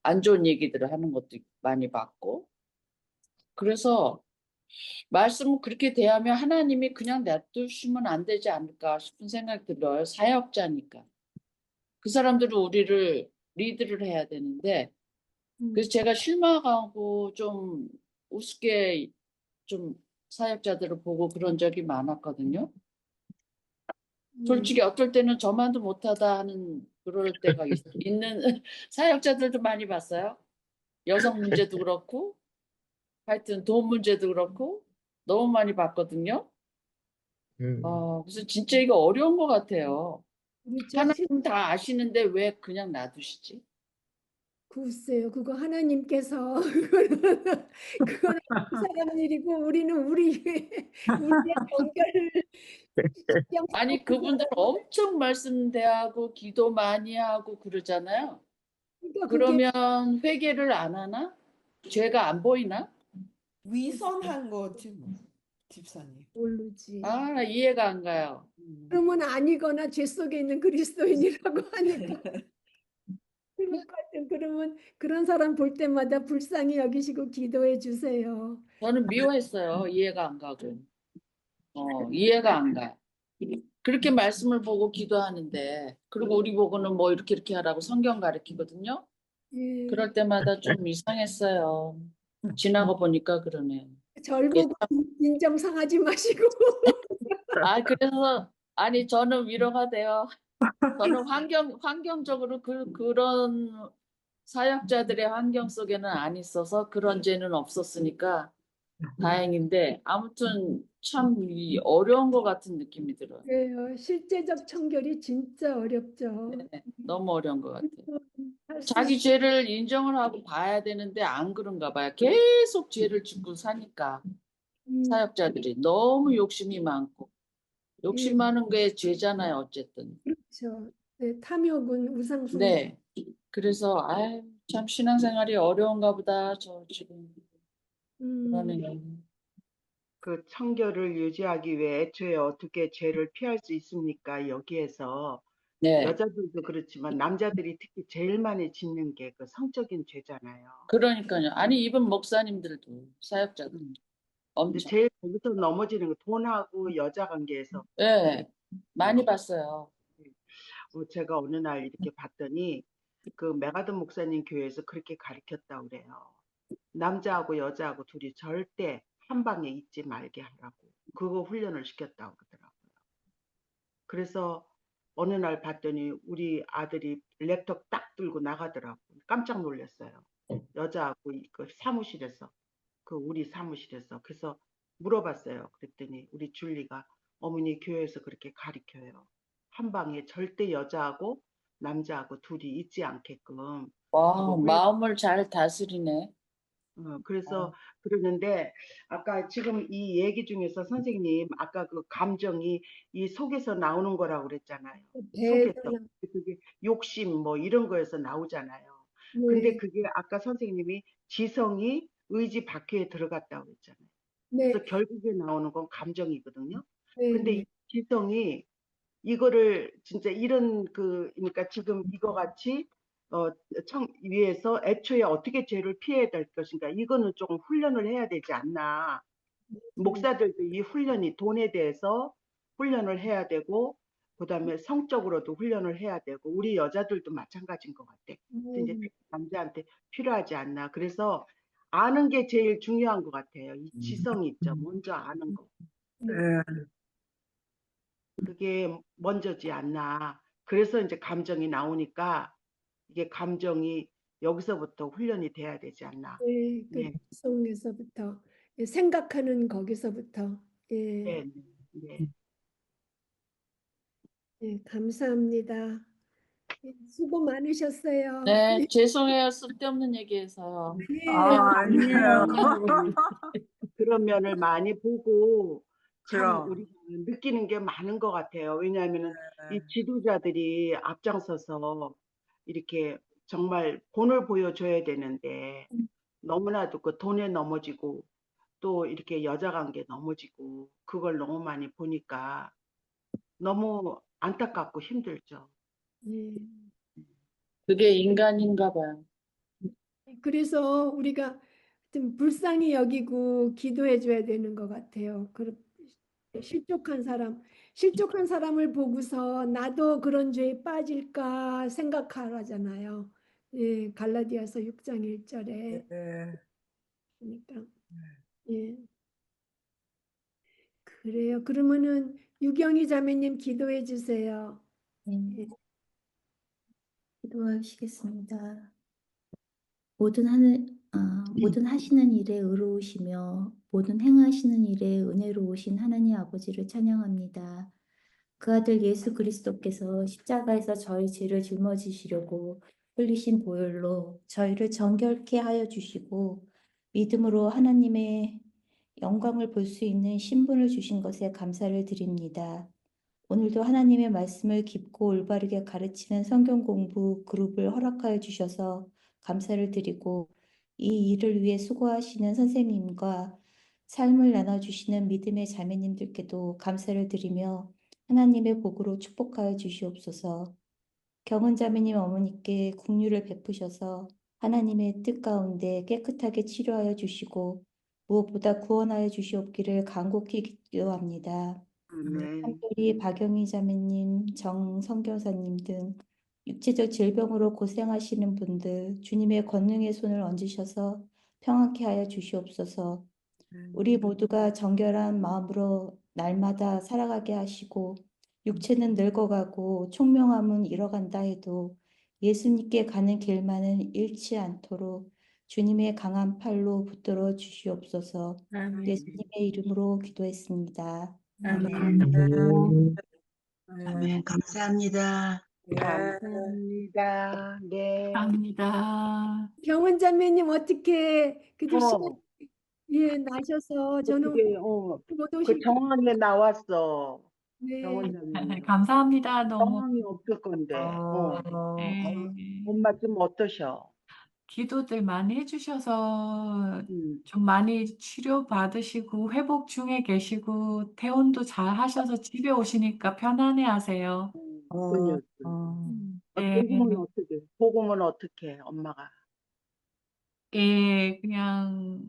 G: 안 좋은 얘기들을 하는 것도 많이 봤고. 그래서 말씀을 그렇게 대하면 하나님이 그냥 냅두시면 안 되지 않을까 싶은 생각이 들어요. 사역자니까. 그 사람들은 우리를 리드를 해야 되는데, 그래서 제가 실망하고 좀 우습게 좀 사역자들을 보고 그런 적이 많았거든요. 솔직히 어떨 때는 저만도 못하다 하는 그럴 때가 있는 사역자들도 많이 봤어요. 여성 문제도 그렇고, 하여튼 돈 문제도 그렇고, 너무 많이 봤거든요. 그래서 진짜 이거 어려운 것 같아요.
A: 그렇죠.
G: 하나님 다 아시는데 왜 그냥 놔두시지?
A: 글쎄요, 그거 하나님께서 그거는 그 사람 일이고, 우리는 우리의 정결을 신경
G: 아니,
A: 쓰고
G: 그분들 엄청 말씀 대하고 기도 많이 하고 그러잖아요.
A: 그러니까 그게
G: 그러면 회개를 안 하나? 죄가 안 보이나?
C: 위선한 거지 뭐, 집사님.
A: 모르지.
G: 아, 이해가 안 가요.
A: 그러면 아니거나 죄 속에 있는 그리스도인이라고 하니까. 그러면 그런 사람 볼 때마다 불쌍히 여기시고 기도해 주세요.
G: 저는 미워했어요. 이해가 안 가고. 이해가 안 가. 그렇게 말씀을 보고 기도하는데, 그리고 우리 보고는 뭐 이렇게 하라고 성경 가르치거든요.
A: 예,
G: 그럴 때마다 좀 이상했어요. 지나고 보니까 그러네요.
A: 절
G: 예,
A: 보고 인정 상하지 마시고.
G: 그래서, 아니, 저는 위로가 돼요. 저는 환경적으로 그런 사역자들의 환경 속에는 안 있어서 그런 죄는 없었으니까 다행인데, 아무튼 참 어려운 것 같은 느낌이 들어요.
A: 그래요. 실제적 청결이 진짜 어렵죠.
G: 네, 너무 어려운 것 같아요.
A: 할수
G: 자기 죄를 인정을 하고 봐야 되는데 안 그런가 봐요. 계속 죄를 짓고 사니까 사역자들이 너무 욕심이 많고, 욕심 많은 게 죄잖아요, 어쨌든.
A: 그렇죠. 네, 탐욕은 우상숭배.
G: 네. 그래서 참 신앙생활이 어려운가 보다. 저 지금 그러네요.
B: 그 청결을 유지하기 위해 애초에 어떻게 죄를 피할 수 있습니까? 여기에서
G: 네.
B: 여자들도 그렇지만 남자들이 특히 제일 많이 짓는 게 그 성적인 죄잖아요.
G: 그러니까요. 아니, 이번 목사님들도 사역자들
B: 근데
G: 엄청.
B: 제일 거기서 넘어지는 거 돈하고 여자 관계에서.
G: 네. 많이 봤어요.
B: 제가 어느 날 이렇게 봤더니 그 메가든 목사님 교회에서 그렇게 가르쳤다고 그래요. 남자하고 여자하고 둘이 절대 한 방에 있지 말게 하라고. 그거 훈련을 시켰다고 그러더라고요. 그래서 어느 날 봤더니 우리 아들이 랩톱 딱 들고 나가더라고. 깜짝 놀랐어요. 여자하고 그 사무실에서, 그 우리 사무실에서. 그래서 물어봤어요. 그랬더니 우리 줄리가 어머니 교회에서 그렇게 가르쳐요. 한 방에 절대 여자하고 남자하고 둘이 있지 않게끔.
G: 와,
B: 그거
G: 마음을 잘 다스리네.
B: 그래서 그러는데 아까 지금 이 얘기 중에서 선생님 아까 그 감정이 이 속에서 나오는 거라고 그랬잖아요.
A: 배에서
B: 속에서. 그게 욕심 뭐 이런 거에서 나오잖아요. 근데
A: 네,
B: 그게 아까 선생님이 지성이 의지 바퀴에 들어갔다고 그랬잖아요.
A: 네,
B: 그래서 결국에 나오는 건 감정이거든요.
A: 네,
B: 근데
A: 네,
B: 이 지성이 이거를 진짜 이런 그러니까 지금 이거 같이 위에서 애초에 어떻게 죄를 피해야 될 것인가 이거는 조금 훈련을 해야 되지 않나. 목사들도 이 훈련이 돈에 대해서 훈련을 해야 되고 그다음에 성적으로도 훈련을 해야 되고 우리 여자들도 마찬가지인 것 같아. 근데 특히 남자한테 필요하지 않나. 그래서 아는 게 제일 중요한 것 같아요. 이 지성 있죠. 먼저 아는 거.
D: 예.
B: 그게 먼저지 않나. 그래서 이제 감정이 나오니까 이게 감정이 여기서부터 훈련이 돼야 되지 않나.
A: 네, 그
B: 네,
A: 지성에서부터 예, 생각하는 거기서부터 예,
B: 네, 네.
A: 예, 감사합니다. 예, 수고 많으셨어요.
G: 네, 죄송해요. 쓸데없는 얘기해서.
A: 네,
D: 아니에요.
B: 그런 면을 많이 보고 참
D: 그럼.
B: 우리가 느끼는 게 많은 것 같아요. 왜냐하면은 이 지도자들이 앞장서서 이렇게 정말 본을 보여줘야 되는데 너무나도 그 돈에 넘어지고 또 이렇게 여자 관계에 넘어지고 그걸 너무 많이 보니까 너무 안타깝고 힘들죠.
A: 예.
G: 그게 인간인가 봐요.
A: 그래서 우리가 좀 불쌍히 여기고 기도해 줘야 되는 것 같아요. 실족한 사람을 보고서 나도 그런 죄에 빠질까 생각하라잖아요. 예, 갈라디아서 6장 1절에.
D: 예.
A: 그러니까 예. 그래요. 그러면은 유경희 자매님 기도해 주세요. 예.
K: 기도하시겠습니다. 모든 하시는 일에 의로우시며 모든 행하시는 일에 은혜로우신 하나님 아버지를 찬양합니다. 그 아들 예수 그리스도께서 십자가에서 저희 죄를 짊어지시려고 흘리신 보혈로 저희를 정결케 하여 주시고 믿음으로 하나님의 영광을 볼 수 있는 신분을 주신 것에 감사를 드립니다. 오늘도 하나님의 말씀을 깊고 올바르게 가르치는 성경 공부 그룹을 허락하여 주셔서 감사를 드리고 이 일을 위해 수고하시는 선생님과 삶을 나눠주시는 믿음의 자매님들께도 감사를 드리며 하나님의 복으로 축복하여 주시옵소서. 경은 자매님 어머니께 긍휼을 베푸셔서 하나님의 뜻 가운데 깨끗하게 치료하여 주시고 무엇보다 구원하여 주시옵기를 간곡히 기도합니다.
B: 아멘.
K: 특별히 박영희 자매님, 정 선교사님 등 육체적 질병으로 고생하시는 분들 주님의 권능의 손을 얹으셔서 평안케 하여 주시옵소서. 우리 모두가 정결한 마음으로 날마다 살아가게 하시고 육체는 늙어가고 총명함은 잃어간다 해도 예수님께 가는 길만은 잃지 않도록 주님의 강한 팔로 붙들어 주시옵소서. 예수님의 이름으로 기도했습니다. 아멘.
F: 아멘. 감사합니다.
B: 감사합니다. 네.
L: 감사합니다.
A: 경원 자매님 어떻게 그들
B: 어,
A: 예, 나셔서 저는
B: 그게
A: 못
B: 그
A: 오실
B: 정황에 나왔어.
A: 네.
B: 병원장님.
L: 감사합니다. 너무.
B: 정황이 없을 건데.
L: 네.
B: 엄마 좀 어떠셔?
L: 기도들 많이 해주셔서
B: 음,
L: 좀 많이 치료받으시고 회복 중에 계시고 퇴원도 잘 하셔서 집에 오시니까 편안해 하세요.
B: 근육.
L: 네.
B: 복음은 어떻게, 엄마가?
L: 예, 그냥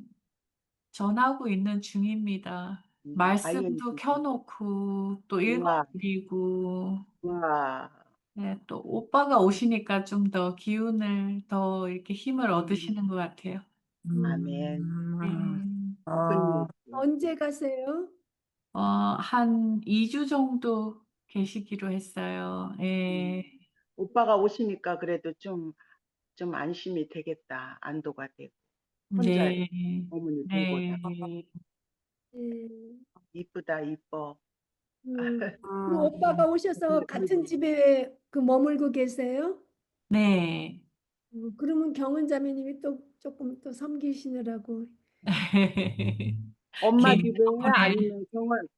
L: 전하고 있는 중입니다. 말씀도
B: ING.
L: 켜놓고 또
B: 와,
L: 읽어드리고
B: 와.
L: 네, 또 오빠가 오시니까 좀 더 기운을 더 이렇게 힘을 얻으시는 것 같아요.
B: 아멘.
L: 네.
B: 근육.
A: 언제 가세요?
L: 한 2주 정도 계시기로 했어요. 예.
B: 오빠가 오시니까 그래도 좀 안심이 되겠다. 안도가 되고. 혼자
L: 네.
B: 어머니 돌보다.
L: 네.
A: 예.
B: 이쁘다, 이뻐.
A: 그 오빠가 오셔서 같은 집에 그 머물고 계세요?
L: 네.
A: 그러면 경은 자매님이 또 조금 또 섬기시느라고.
B: 엄마
L: 괜히
B: 집에
L: 덕분에.
B: 아니면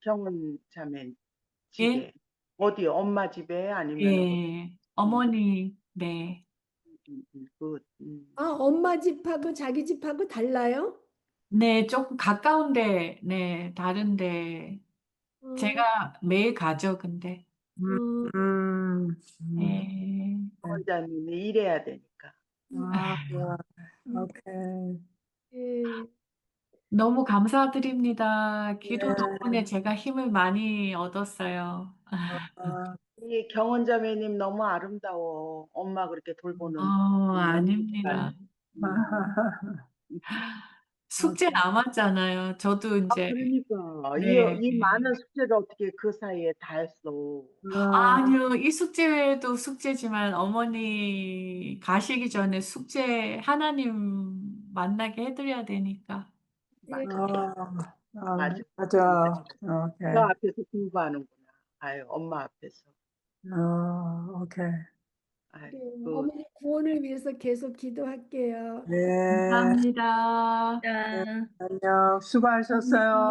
B: 경은 자매
L: 예?
B: 집에? 어디 엄마 집에 아니면 어디?
L: 예. 어머니, 네.
B: 굿.
A: 아, 엄마 집하고 자기 집하고 달라요?
L: 네, 조금 가까운데, 네, 다른데.
A: 어,
L: 제가 매일 가죠, 근데. 예.
B: 원장님이 일해야 되니까.
D: 아, 오케이.
A: 예.
L: 너무 감사드립니다. 기도
D: 네.
L: 덕분에 제가 힘을 많이 얻었어요.
B: 이 경원 자매님 너무 아름다워. 엄마 그렇게 돌보는
L: 아닙니다. 숙제 남았잖아요. 저도 이제,
B: 그러니까
L: 네.
B: 이 많은 숙제를 어떻게 그 사이에 다 했어.
L: 아니요, 이 숙제 외에도 숙제지만 어머니 가시기 전에 숙제 하나님 만나게 해드려야 되니까.
A: 예.
B: 맞아.
D: 맞아. 오케이.
B: 너 앞에서 공부하는구나. 아유, 엄마 앞에서.
D: 오케이.
B: 아유,
A: 예, 어머니 구원을 위해서 계속 기도할게요.
D: 네.
L: 감사합니다.
I: 자.
D: 안녕. 수고하셨어요.